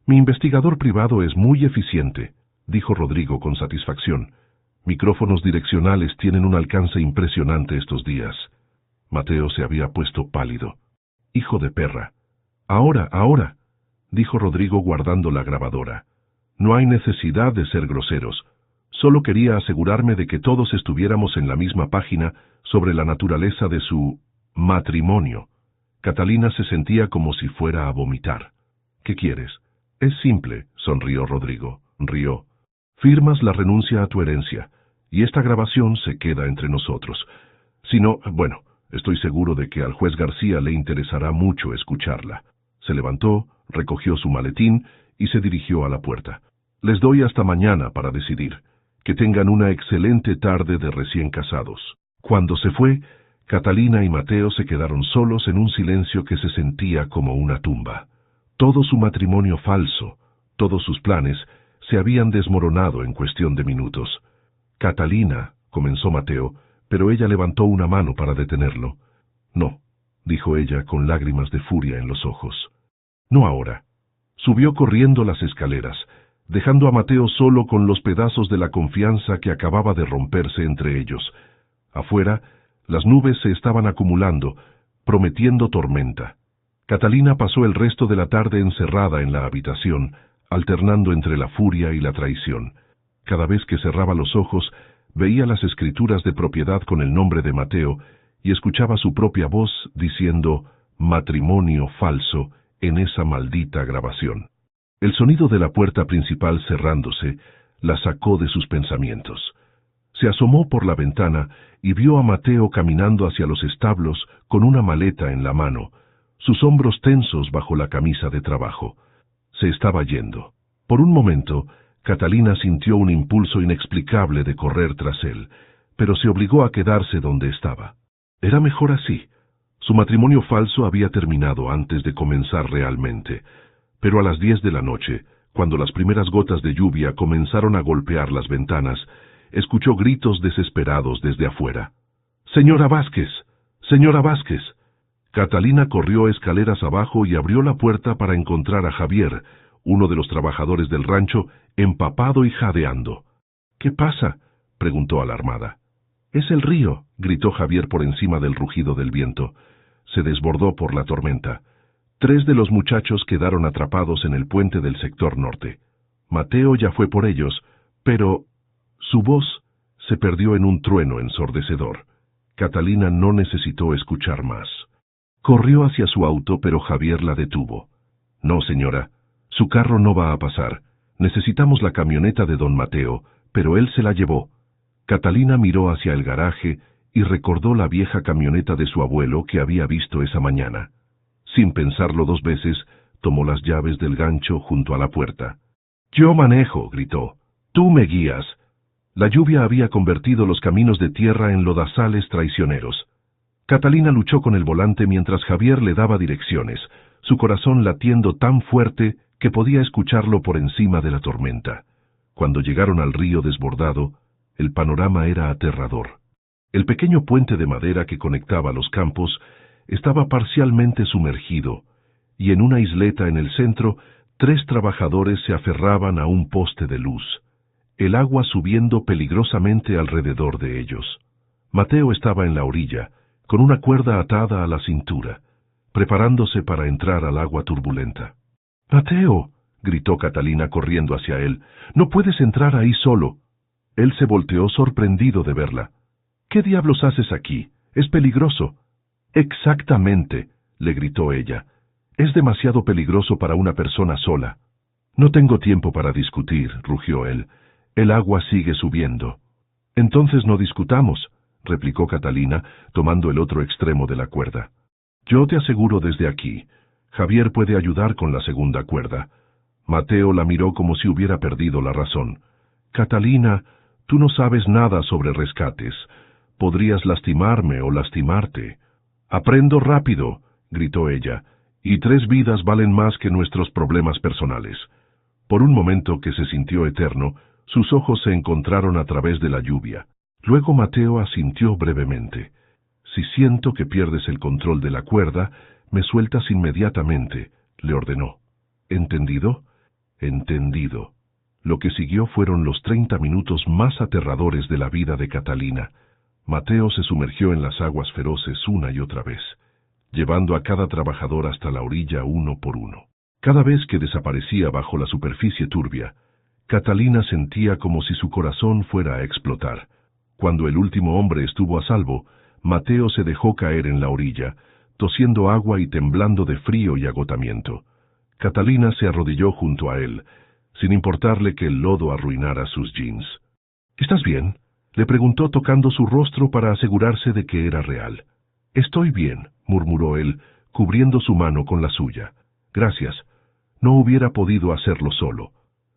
Mi investigador privado es muy eficiente, dijo Rodrigo con satisfacción. Micrófonos direccionales tienen un alcance impresionante estos días. Mateo se había puesto pálido. Hijo de perra. Ahora, dijo Rodrigo guardando la grabadora. No hay necesidad de ser groseros. Solo quería asegurarme de que todos estuviéramos en la misma página sobre la naturaleza de su matrimonio. Catalina se sentía como si fuera a vomitar. ¿Qué quieres? Es simple, sonrió Rodrigo. Rió. Firmas la renuncia a tu herencia, y esta grabación se queda entre nosotros. Si no, bueno, estoy seguro de que al juez García le interesará mucho escucharla. Se levantó, recogió su maletín y se dirigió a la puerta. Les doy hasta mañana para decidir. Que tengan una excelente tarde de recién casados. Cuando se fue, Catalina y Mateo se quedaron solos en un silencio que se sentía como una tumba. Todo su matrimonio falso, todos sus planes, se habían desmoronado en cuestión de minutos. Catalina, comenzó Mateo, pero ella levantó una mano para detenerlo. No, dijo ella con lágrimas de furia en los ojos. No ahora. Subió corriendo las escaleras, dejando a Mateo solo con los pedazos de la confianza que acababa de romperse entre ellos. Afuera, las nubes se estaban acumulando, prometiendo tormenta. Catalina pasó el resto de la tarde encerrada en la habitación, alternando entre la furia y la traición. Cada vez que cerraba los ojos, veía las escrituras de propiedad con el nombre de Mateo y escuchaba su propia voz diciendo «matrimonio falso» en esa maldita grabación. El sonido de la puerta principal cerrándose la sacó de sus pensamientos. Se asomó por la ventana y vio a Mateo caminando hacia los establos con una maleta en la mano, sus hombros tensos bajo la camisa de trabajo. Se estaba yendo. Por un momento, Catalina sintió un impulso inexplicable de correr tras él, pero se obligó a quedarse donde estaba. Era mejor así. Su matrimonio falso había terminado antes de comenzar realmente, pero a las 10 de la noche, cuando las primeras gotas de lluvia comenzaron a golpear las ventanas, escuchó gritos desesperados desde afuera. «¡Señora Vázquez! ¡Señora Vázquez!». Catalina corrió escaleras abajo y abrió la puerta para encontrar a Javier, uno de los trabajadores del rancho, empapado y jadeando. «¿Qué pasa?», preguntó alarmada. «Es el río», gritó Javier por encima del rugido del viento. Se desbordó por la tormenta. 3 de los muchachos quedaron atrapados en el puente del sector norte. Mateo ya fue por ellos, pero su voz se perdió en un trueno ensordecedor. Catalina no necesitó escuchar más. Corrió hacia su auto, pero Javier la detuvo. «No, señora, su carro no va a pasar. Necesitamos la camioneta de don Mateo, pero él se la llevó». Catalina miró hacia el garaje y recordó la vieja camioneta de su abuelo que había visto esa mañana. Sin pensarlo 2 veces, tomó las llaves del gancho junto a la puerta. «Yo manejo», gritó. «Tú me guías». La lluvia había convertido los caminos de tierra en lodazales traicioneros. Catalina luchó con el volante mientras Javier le daba direcciones, su corazón latiendo tan fuerte que podía escucharlo por encima de la tormenta. Cuando llegaron al río desbordado, El panorama era aterrador. El pequeño puente de madera que conectaba los campos estaba parcialmente sumergido, y en una isleta en el centro, 3 trabajadores se aferraban a un poste de luz, el agua subiendo peligrosamente alrededor de ellos. Mateo estaba en la orilla, con una cuerda atada a la cintura, preparándose para entrar al agua turbulenta. «¡Mateo!», gritó Catalina corriendo hacia él. «¡No puedes entrar ahí solo!». Él se volteó sorprendido de verla. «¿Qué diablos haces aquí? Es peligroso». «Exactamente», le gritó ella. «Es demasiado peligroso para una persona sola». «No tengo tiempo para discutir», rugió él. «El agua sigue subiendo». «Entonces no discutamos», replicó Catalina, tomando el otro extremo de la cuerda. «Yo te aseguro desde aquí. Javier puede ayudar con la segunda cuerda». Mateo la miró como si hubiera perdido la razón. «Catalina, tú no sabes nada sobre rescates. Podrías lastimarme o lastimarte». «Aprendo rápido», gritó ella, «y 3 vidas valen más que nuestros problemas personales». Por un momento que se sintió eterno, sus ojos se encontraron a través de la lluvia. Luego Mateo asintió brevemente. «Si siento que pierdes el control de la cuerda, me sueltas inmediatamente», le ordenó. «¿Entendido?». «Entendido». Lo que siguió fueron los 30 minutos más aterradores de la vida de Catalina. Mateo se sumergió en las aguas feroces una y otra vez, llevando a cada trabajador hasta la orilla uno por uno. Cada vez que desaparecía bajo la superficie turbia, Catalina sentía como si su corazón fuera a explotar. Cuando el último hombre estuvo a salvo, Mateo se dejó caer en la orilla, tosiendo agua y temblando de frío y agotamiento. Catalina se arrodilló junto a él, sin importarle que el lodo arruinara sus jeans. «¿Estás bien?», le preguntó tocando su rostro para asegurarse de que era real. «Estoy bien», murmuró él, cubriendo su mano con la suya. «Gracias. No hubiera podido hacerlo solo».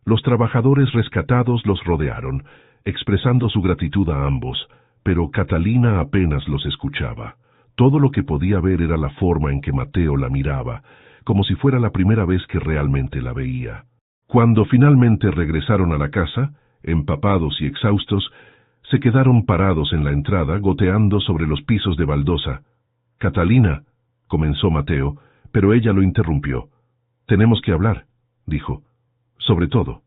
Los trabajadores rescatados los rodearon, expresando su gratitud a ambos, pero Catalina apenas los escuchaba. Todo lo que podía ver era la forma en que Mateo la miraba, como si fuera la primera vez que realmente la veía. Cuando finalmente regresaron a la casa, empapados y exhaustos, se quedaron parados en la entrada, goteando sobre los pisos de baldosa. «Catalina», comenzó Mateo, pero ella lo interrumpió. «Tenemos que hablar», dijo. «Sobre todo».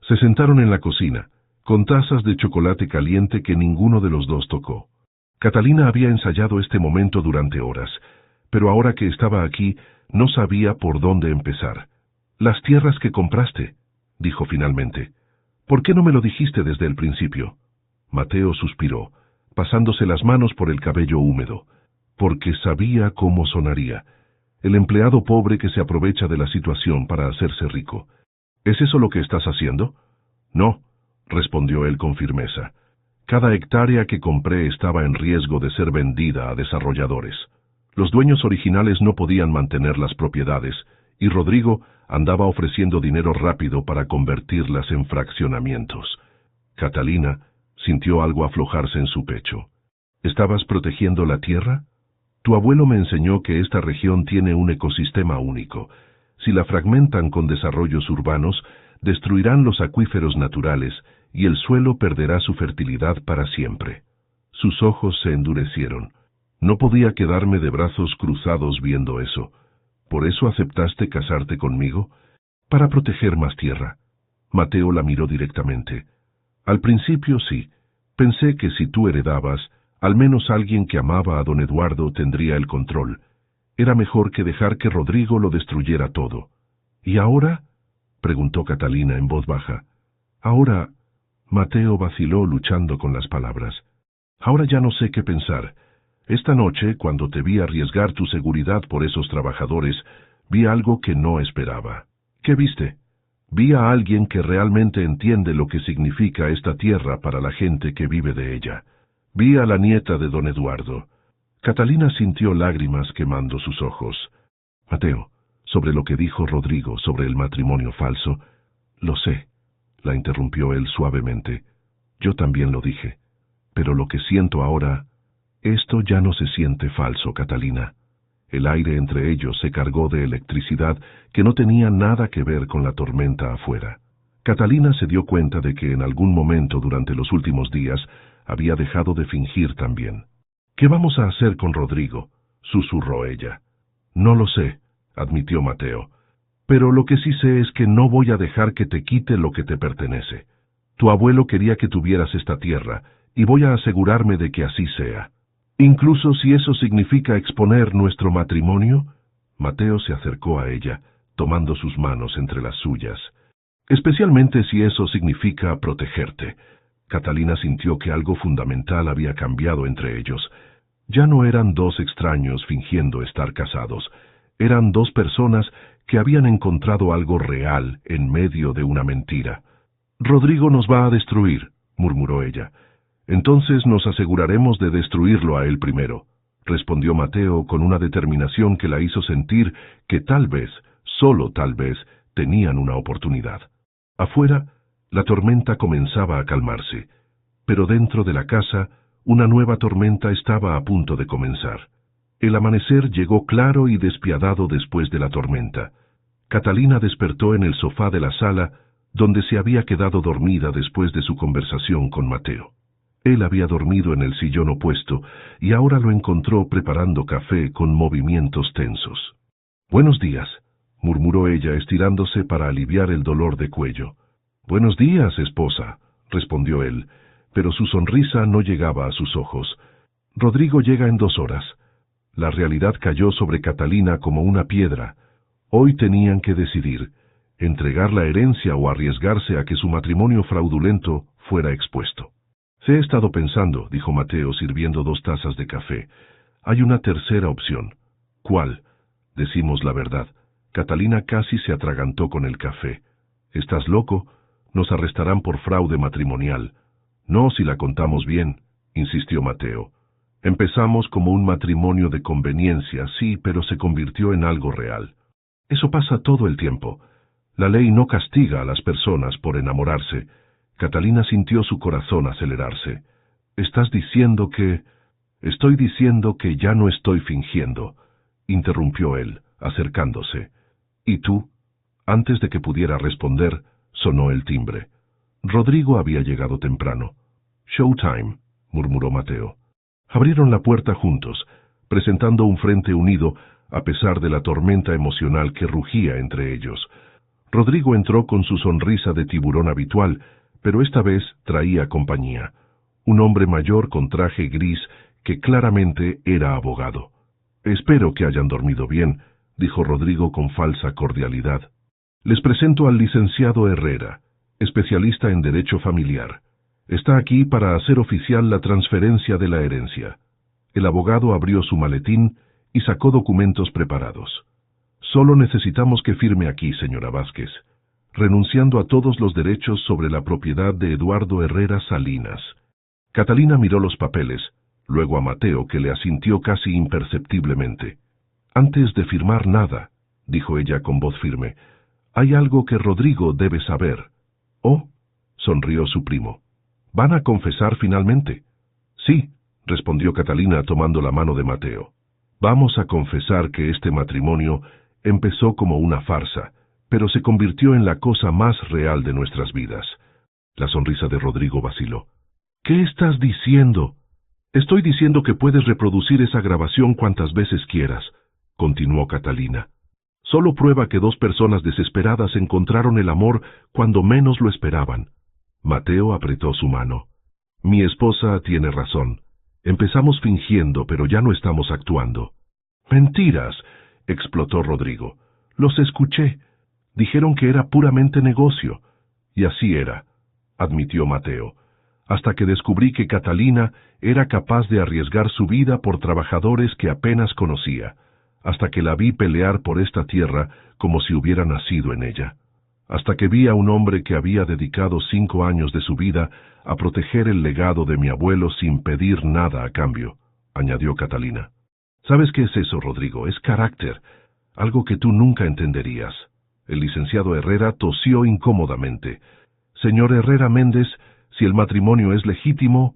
Se sentaron en la cocina, con tazas de chocolate caliente que ninguno de los dos tocó. Catalina había ensayado este momento durante horas, pero ahora que estaba aquí, no sabía por dónde empezar. «Las tierras que compraste», dijo finalmente. «¿Por qué no me lo dijiste desde el principio?». Mateo suspiró, pasándose las manos por el cabello húmedo, porque sabía cómo sonaría. El empleado pobre que se aprovecha de la situación para hacerse rico. «¿Es eso lo que estás haciendo?». «No», respondió él con firmeza. «Cada hectárea que compré estaba en riesgo de ser vendida a desarrolladores. Los dueños originales no podían mantener las propiedades, y Rodrigo andaba ofreciendo dinero rápido para convertirlas en fraccionamientos». Catalina sintió algo aflojarse en su pecho. «¿Estabas protegiendo la tierra? Tu abuelo me enseñó que esta región tiene un ecosistema único. Si la fragmentan con desarrollos urbanos, destruirán los acuíferos naturales y el suelo perderá su fertilidad para siempre». Sus ojos se endurecieron. «No podía quedarme de brazos cruzados viendo eso. ¿Por eso aceptaste casarte conmigo?». «Para proteger más tierra». Mateo la miró directamente. «Al principio sí. Pensé que si tú heredabas, al menos alguien que amaba a don Eduardo tendría el control. Era mejor que dejar que Rodrigo lo destruyera todo». «¿Y ahora?», preguntó Catalina en voz baja. «Ahora…». Mateo vaciló luchando con las palabras. «Ahora ya no sé qué pensar. Esta noche, cuando te vi arriesgar tu seguridad por esos trabajadores, vi algo que no esperaba». «¿Qué viste?». «Vi a alguien que realmente entiende lo que significa esta tierra para la gente que vive de ella. Vi a la nieta de don Eduardo». Catalina sintió lágrimas quemando sus ojos. «Mateo, sobre lo que dijo Rodrigo sobre el matrimonio falso…». «Lo sé», la interrumpió él suavemente. «Yo también lo dije. Pero lo que siento ahora…». «Esto ya no se siente falso, Catalina». El aire entre ellos se cargó de electricidad que no tenía nada que ver con la tormenta afuera. Catalina se dio cuenta de que en algún momento durante los últimos días había dejado de fingir también. «¿Qué vamos a hacer con Rodrigo?», susurró ella. «No lo sé», admitió Mateo. «Pero lo que sí sé es que no voy a dejar que te quite lo que te pertenece. Tu abuelo quería que tuvieras esta tierra, y voy a asegurarme de que así sea. Incluso si eso significa exponer nuestro matrimonio». Mateo se acercó a ella, tomando sus manos entre las suyas. «Especialmente si eso significa protegerte». Catalina sintió que algo fundamental había cambiado entre ellos. Ya no eran dos extraños fingiendo estar casados. Eran dos personas que habían encontrado algo real en medio de una mentira. «Rodrigo nos va a destruir», murmuró ella. «Entonces nos aseguraremos de destruirlo a él primero», respondió Mateo con una determinación que la hizo sentir que tal vez, solo tal vez, tenían una oportunidad. Afuera, la tormenta comenzaba a calmarse, pero dentro de la casa, una nueva tormenta estaba a punto de comenzar. El amanecer llegó claro y despiadado después de la tormenta. Catalina despertó en el sofá de la sala, donde se había quedado dormida después de su conversación con Mateo. Él había dormido en el sillón opuesto, y ahora lo encontró preparando café con movimientos tensos. «Buenos días», murmuró ella estirándose para aliviar el dolor de cuello. «Buenos días, esposa», respondió él, pero su sonrisa no llegaba a sus ojos. «Rodrigo llega en 2 horas». La realidad cayó sobre Catalina como una piedra. Hoy tenían que decidir, entregar la herencia o arriesgarse a que su matrimonio fraudulento fuera expuesto. «Se he estado pensando», dijo Mateo sirviendo 2 tazas de café. «Hay una tercera opción». «¿Cuál?». «Decimos la verdad». Catalina casi se atragantó con el café. «¿Estás loco? Nos arrestarán por fraude matrimonial». «No, si la contamos bien», insistió Mateo. «Empezamos como un matrimonio de conveniencia, sí, pero se convirtió en algo real. Eso pasa todo el tiempo. La ley no castiga a las personas por enamorarse». Catalina sintió su corazón acelerarse. «¿Estás diciendo que...?» «Estoy diciendo que ya no estoy fingiendo», interrumpió él, acercándose. «¿Y tú?». Antes de que pudiera responder, sonó el timbre. Rodrigo había llegado temprano. «Showtime», murmuró Mateo. Abrieron la puerta juntos, presentando un frente unido a pesar de la tormenta emocional que rugía entre ellos. Rodrigo entró con su sonrisa de tiburón habitual, pero esta vez traía compañía. Un hombre mayor con traje gris que claramente era abogado. «Espero que hayan dormido bien», dijo Rodrigo con falsa cordialidad. «Les presento al licenciado Herrera, especialista en derecho familiar. Está aquí para hacer oficial la transferencia de la herencia». El abogado abrió su maletín y sacó documentos preparados. «Solo necesitamos que firme aquí, señora Vázquez, renunciando a todos los derechos sobre la propiedad de Eduardo Herrera Salinas». Catalina miró los papeles, luego a Mateo, que le asintió casi imperceptiblemente. «Antes de firmar nada», dijo ella con voz firme, «hay algo que Rodrigo debe saber». «Oh», sonrió su primo. «¿Van a confesar finalmente?». «Sí», respondió Catalina tomando la mano de Mateo. «Vamos a confesar que este matrimonio empezó como una farsa, pero se convirtió en la cosa más real de nuestras vidas». La sonrisa de Rodrigo vaciló. «¿Qué estás diciendo?». «Estoy diciendo que puedes reproducir esa grabación cuantas veces quieras», continuó Catalina. «Solo prueba que 2 personas desesperadas encontraron el amor cuando menos lo esperaban». Mateo apretó su mano. «Mi esposa tiene razón. Empezamos fingiendo, pero ya no estamos actuando». «Mentiras», explotó Rodrigo. «Los escuché. Dijeron que era puramente negocio». «Y así era», admitió Mateo, «hasta que descubrí que Catalina era capaz de arriesgar su vida por trabajadores que apenas conocía, hasta que la vi pelear por esta tierra como si hubiera nacido en ella, hasta que vi a un hombre que había dedicado 5 años de su vida a proteger el legado de mi abuelo sin pedir nada a cambio», añadió Catalina. «¿Sabes qué es eso, Rodrigo? Es carácter, algo que tú nunca entenderías». El licenciado Herrera tosió incómodamente. «Señor Herrera Méndez, si el matrimonio es legítimo...».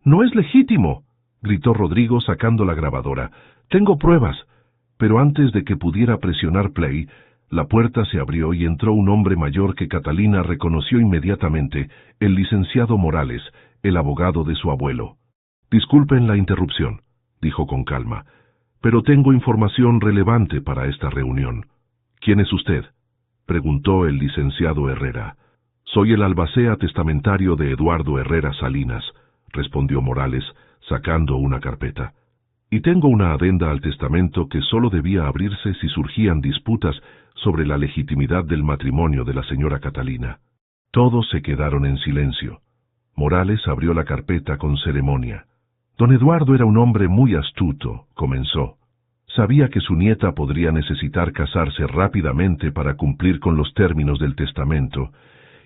«No es legítimo», gritó Rodrigo sacando la grabadora. «Tengo pruebas». Pero antes de que pudiera presionar play, La puerta se abrió y entró un hombre mayor que Catalina reconoció inmediatamente, el licenciado Morales, el abogado de su abuelo. «Disculpen la interrupción», dijo con calma, «pero tengo información relevante para esta reunión». «¿Quién es usted?», preguntó el licenciado Herrera. «Soy el albacea testamentario de Eduardo Herrera Salinas», respondió Morales, sacando una carpeta. «Y tengo una adenda al testamento que solo debía abrirse si surgían disputas sobre la legitimidad del matrimonio de la señora Catalina». Todos se quedaron en silencio. Morales abrió la carpeta con ceremonia. «Don Eduardo era un hombre muy astuto», comenzó. «Sabía que su nieta podría necesitar casarse rápidamente para cumplir con los términos del testamento,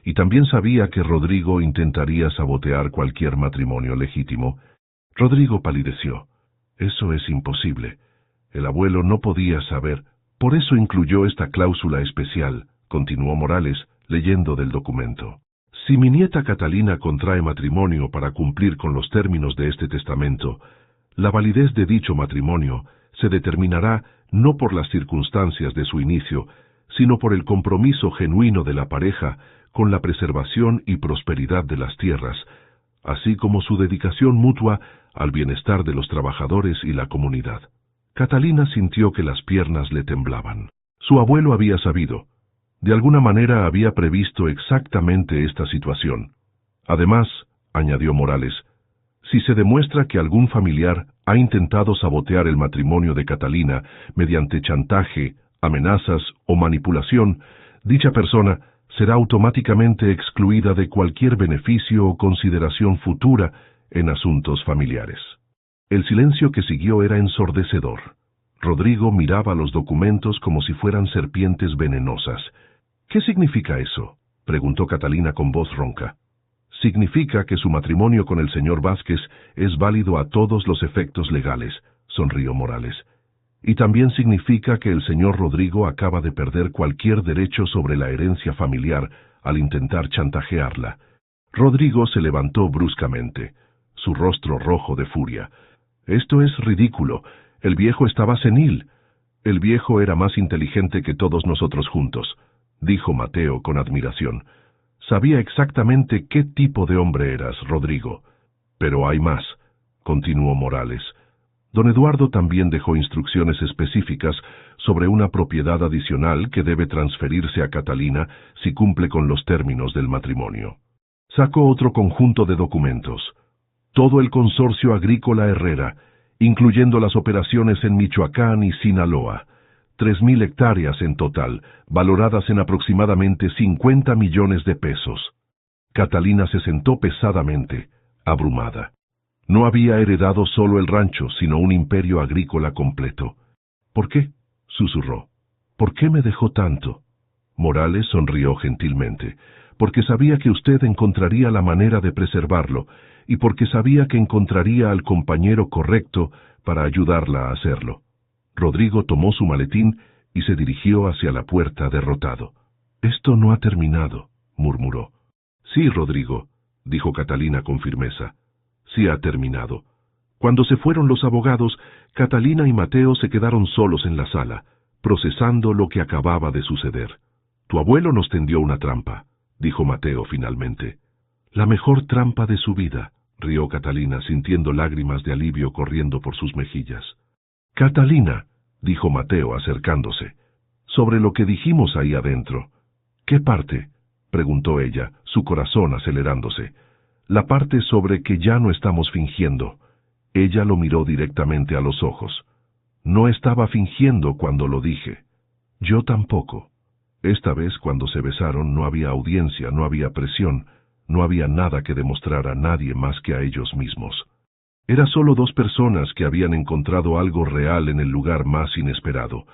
y también sabía que Rodrigo intentaría sabotear cualquier matrimonio legítimo». Rodrigo palideció. «Eso es imposible. El abuelo no podía saber. Por eso incluyó esta cláusula especial», continuó Morales, leyendo del documento. «Si mi nieta Catalina contrae matrimonio para cumplir con los términos de este testamento, la validez de dicho matrimonio se determinará no por las circunstancias de su inicio, sino por el compromiso genuino de la pareja con la preservación y prosperidad de las tierras, así como su dedicación mutua al bienestar de los trabajadores y la comunidad». Catalina sintió que las piernas le temblaban. Su abuelo había sabido. De alguna manera había previsto exactamente esta situación. Además, añadió Morales, si se demuestra que algún familiar ha intentado sabotear el matrimonio de Catalina mediante chantaje, amenazas o manipulación, dicha persona será automáticamente excluida de cualquier beneficio o consideración futura en asuntos familiares. El silencio que siguió era ensordecedor. Rodrigo miraba los documentos como si fueran serpientes venenosas. «¿Qué significa eso?», preguntó Catalina con voz ronca. «Significa que su matrimonio con el señor Vázquez es válido a todos los efectos legales», sonrió Morales. «Y también significa que el señor Rodrigo acaba de perder cualquier derecho sobre la herencia familiar al intentar chantajearla». Rodrigo se levantó bruscamente, su rostro rojo de furia. «Esto es ridículo. El viejo estaba senil. El viejo era más inteligente que todos nosotros juntos», dijo Mateo con admiración. «Sabía exactamente qué tipo de hombre eras, Rodrigo». «Pero hay más», continuó Morales. «Don Eduardo también dejó instrucciones específicas sobre una propiedad adicional que debe transferirse a Catalina si cumple con los términos del matrimonio». Sacó otro conjunto de documentos. Todo el consorcio agrícola Herrera, incluyendo las operaciones en Michoacán y Sinaloa. 3.000 hectáreas en total, valoradas en aproximadamente 50 millones de pesos. Catalina se sentó pesadamente, abrumada. No había heredado solo el rancho, sino un imperio agrícola completo. «¿Por qué?», susurró. «¿Por qué me dejó tanto?». Morales sonrió gentilmente. «Porque sabía que usted encontraría la manera de preservarlo, y porque sabía que encontraría al compañero correcto para ayudarla a hacerlo». Rodrigo tomó su maletín y se dirigió hacia la puerta derrotado. «Esto no ha terminado», murmuró. «Sí, Rodrigo», dijo Catalina con firmeza. «Sí ha terminado». Cuando se fueron los abogados, Catalina y Mateo se quedaron solos en la sala, procesando lo que acababa de suceder. «Tu abuelo nos tendió una trampa», dijo Mateo finalmente. «La mejor trampa de su vida», rió Catalina, sintiendo lágrimas de alivio corriendo por sus mejillas. «Catalina», dijo Mateo acercándose, «sobre lo que dijimos ahí adentro». «¿Qué parte?», preguntó ella, su corazón acelerándose. «La parte sobre que ya no estamos fingiendo». Ella lo miró directamente a los ojos. «No estaba fingiendo cuando lo dije». «Yo tampoco». Esta vez, cuando se besaron, no había audiencia, no había presión, no había nada que demostrar a nadie más que a ellos mismos. Era solo dos personas que habían encontrado algo real en el lugar más inesperado.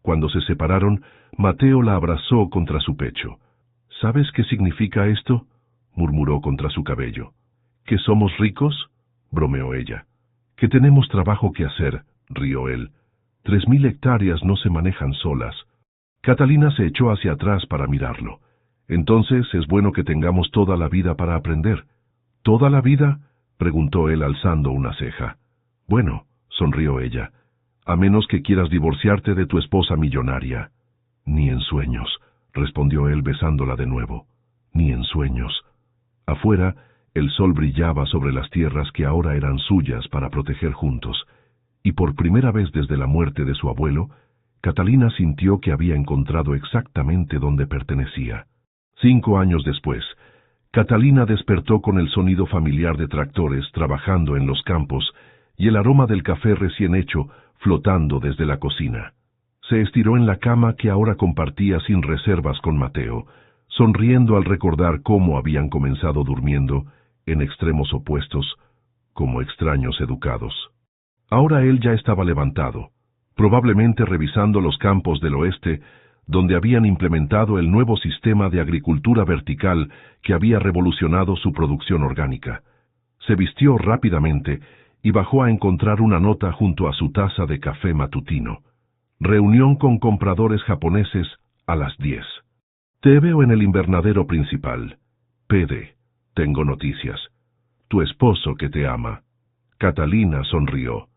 Cuando se separaron, Mateo la abrazó contra su pecho. «¿Sabes qué significa esto?», murmuró contra su cabello. «¿Que somos ricos?», bromeó ella. «Que tenemos trabajo que hacer», rió él. 3.000 hectáreas no se manejan solas. Catalina se echó hacia atrás para mirarlo. «Entonces es bueno que tengamos toda la vida para aprender». «¿Toda la vida?», preguntó él alzando una ceja. «Bueno», sonrió ella, «a menos que quieras divorciarte de tu esposa millonaria». Ni en sueños, respondió él besándola de nuevo. Ni en sueños. Afuera, el sol brillaba sobre las tierras que ahora eran suyas para proteger juntos, y por primera vez desde la muerte de su abuelo, Catalina sintió que había encontrado exactamente donde pertenecía. 5 años después, Catalina despertó con el sonido familiar de tractores trabajando en los campos y el aroma del café recién hecho flotando desde la cocina. Se estiró en la cama que ahora compartía sin reservas con Mateo, sonriendo al recordar cómo habían comenzado durmiendo, en extremos opuestos, como extraños educados. Ahora él ya estaba levantado, probablemente revisando los campos del oeste, donde habían implementado el nuevo sistema de agricultura vertical que había revolucionado su producción orgánica. Se vistió rápidamente y bajó a encontrar una nota junto a su taza de café matutino. Reunión con compradores japoneses a las 10. Te veo en el invernadero principal. PD. Tengo noticias. Tu esposo que te ama. Catalina sonrió.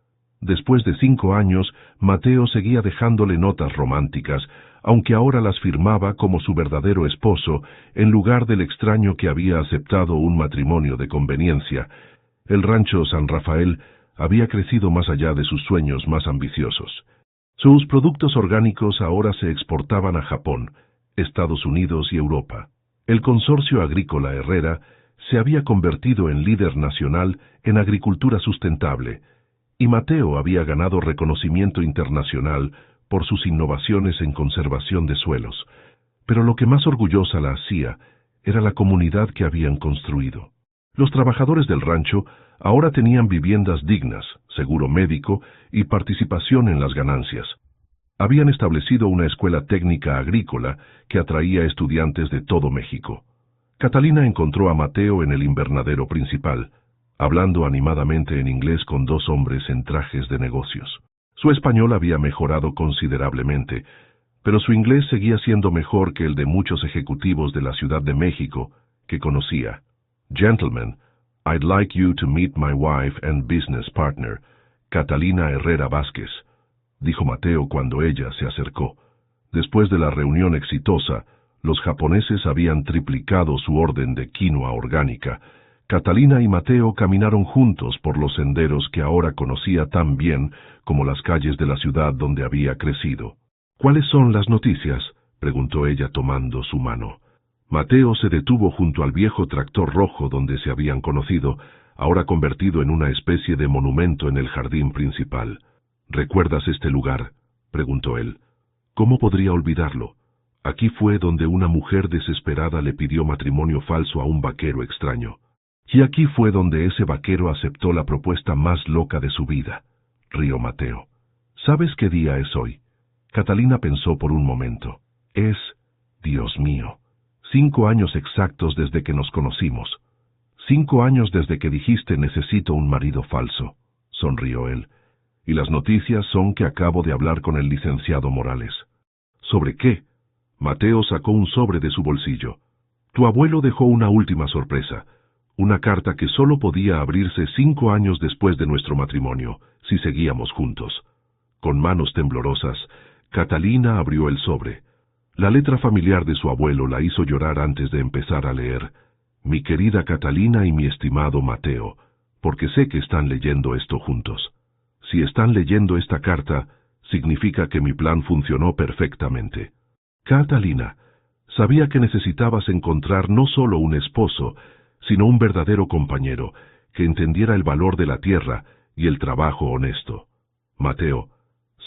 Después de 5 años, Mateo seguía dejándole notas románticas, aunque ahora las firmaba como su verdadero esposo, en lugar del extraño que había aceptado un matrimonio de conveniencia. El rancho San Rafael había crecido más allá de sus sueños más ambiciosos. Sus productos orgánicos ahora se exportaban a Japón, Estados Unidos y Europa. El consorcio agrícola Herrera se había convertido en líder nacional en agricultura sustentable, y Mateo había ganado reconocimiento internacional por sus innovaciones en conservación de suelos. Pero lo que más orgullosa la hacía era la comunidad que habían construido. Los trabajadores del rancho ahora tenían viviendas dignas, seguro médico y participación en las ganancias. Habían establecido una escuela técnica agrícola que atraía estudiantes de todo México. Catalina encontró a Mateo en el invernadero principal, hablando animadamente en inglés con 2 hombres en trajes de negocios. Su español había mejorado considerablemente, pero su inglés seguía siendo mejor que el de muchos ejecutivos de la Ciudad de México que conocía. Gentlemen, I'd like you to meet my wife and business partner, Catalina Herrera Vázquez, dijo Mateo cuando ella se acercó. Después de la reunión exitosa, los japoneses habían triplicado su orden de quinoa orgánica. Catalina y Mateo caminaron juntos por los senderos que ahora conocía tan bien como las calles de la ciudad donde había crecido. ¿Cuáles son las noticias?, preguntó ella tomando su mano. Mateo se detuvo junto al viejo tractor rojo donde se habían conocido, ahora convertido en una especie de monumento en el jardín principal. ¿Recuerdas este lugar?, preguntó él. ¿Cómo podría olvidarlo? Aquí fue donde una mujer desesperada le pidió matrimonio falso a un vaquero extraño. Y aquí fue donde ese vaquero aceptó la propuesta más loca de su vida, rió Mateo. ¿Sabes qué día es hoy? Catalina pensó por un momento. Es, Dios mío, 5 años exactos desde que nos conocimos. 5 años desde que dijiste necesito un marido falso, sonrió él. Y las noticias son que acabo de hablar con el licenciado Morales. ¿Sobre qué? Mateo sacó un sobre de su bolsillo. Tu abuelo dejó una última sorpresa. Una carta que solo podía abrirse 5 años después de nuestro matrimonio, si seguíamos juntos. Con manos temblorosas, Catalina abrió el sobre. La letra familiar de su abuelo la hizo llorar antes de empezar a leer. Mi querida Catalina y mi estimado Mateo, porque sé que están leyendo esto juntos. Si están leyendo esta carta, significa que mi plan funcionó perfectamente. Catalina, sabía que necesitabas encontrar no solo un esposo, sino un verdadero compañero, que entendiera el valor de la tierra y el trabajo honesto. Mateo,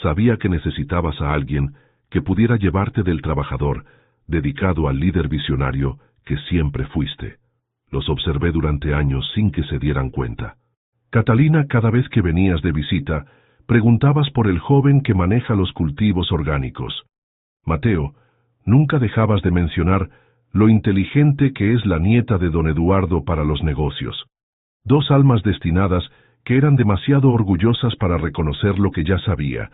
sabía que necesitabas a alguien que pudiera llevarte del trabajador, dedicado al líder visionario que siempre fuiste. Los observé durante años sin que se dieran cuenta. Catalina, cada vez que venías de visita, preguntabas por el joven que maneja los cultivos orgánicos. Mateo, nunca dejabas de mencionar lo inteligente que es la nieta de don Eduardo para los negocios. 2 almas destinadas que eran demasiado orgullosas para reconocer lo que ya sabía,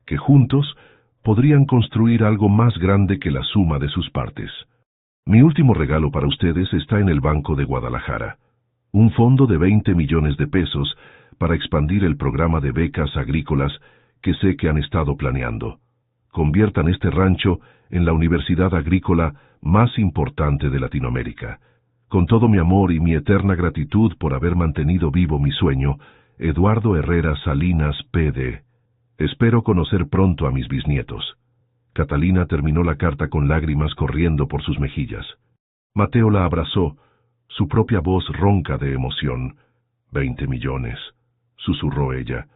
que juntos podrían construir algo más grande que la suma de sus partes. Mi último regalo para ustedes está en el Banco de Guadalajara. Un fondo de 20 millones de pesos para expandir el programa de becas agrícolas que sé que han estado planeando. conviertan este rancho en la universidad agrícola más importante de Latinoamérica. Con todo mi amor y mi eterna gratitud por haber mantenido vivo mi sueño, Eduardo Herrera Salinas, P.D. Espero conocer pronto a mis bisnietos. Catalina terminó la carta con lágrimas corriendo por sus mejillas. Mateo la abrazó, su propia voz ronca de emoción. 20 millones, susurró ella.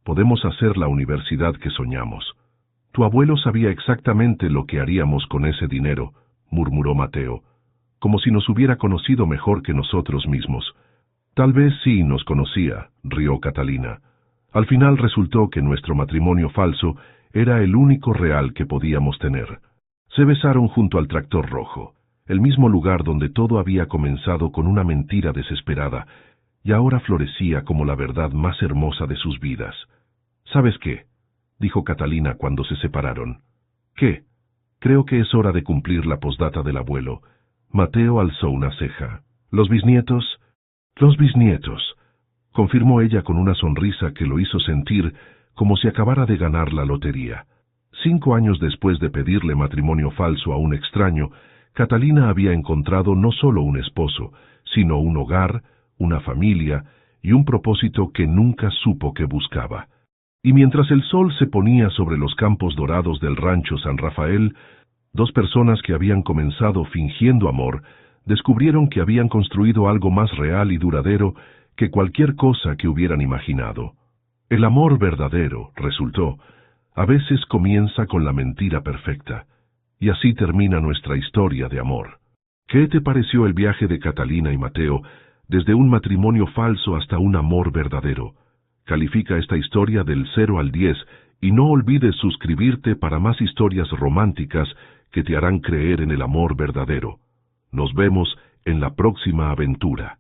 Podemos hacer la universidad que soñamos. Tu abuelo sabía exactamente lo que haríamos con ese dinero, murmuró Mateo, como si nos hubiera conocido mejor que nosotros mismos. Tal vez sí nos conocía, rió Catalina. Al final resultó que nuestro matrimonio falso era el único real que podíamos tener. Se besaron junto al tractor rojo, el mismo lugar donde todo había comenzado con una mentira desesperada, y ahora florecía como la verdad más hermosa de sus vidas. ¿Sabes qué?, dijo Catalina cuando se separaron. ¿Qué? Creo que es hora de cumplir la posdata del abuelo. Mateo alzó una ceja. ¿Los bisnietos? Los bisnietos, confirmó ella con una sonrisa que lo hizo sentir como si acabara de ganar la lotería. 5 años después de pedirle matrimonio falso a un extraño, Catalina había encontrado no solo un esposo, sino un hogar, una familia y un propósito que nunca supo que buscaba. Y mientras el sol se ponía sobre los campos dorados del rancho San Rafael, 2 personas que habían comenzado fingiendo amor descubrieron que habían construido algo más real y duradero que cualquier cosa que hubieran imaginado. El amor verdadero, resultó, a veces comienza con la mentira perfecta, y así termina nuestra historia de amor. ¿Qué te pareció el viaje de Catalina y Mateo, desde un matrimonio falso hasta un amor verdadero? Califica esta historia del 0 al 10 y no olvides suscribirte para más historias románticas que te harán creer en el amor verdadero. Nos vemos en la próxima aventura.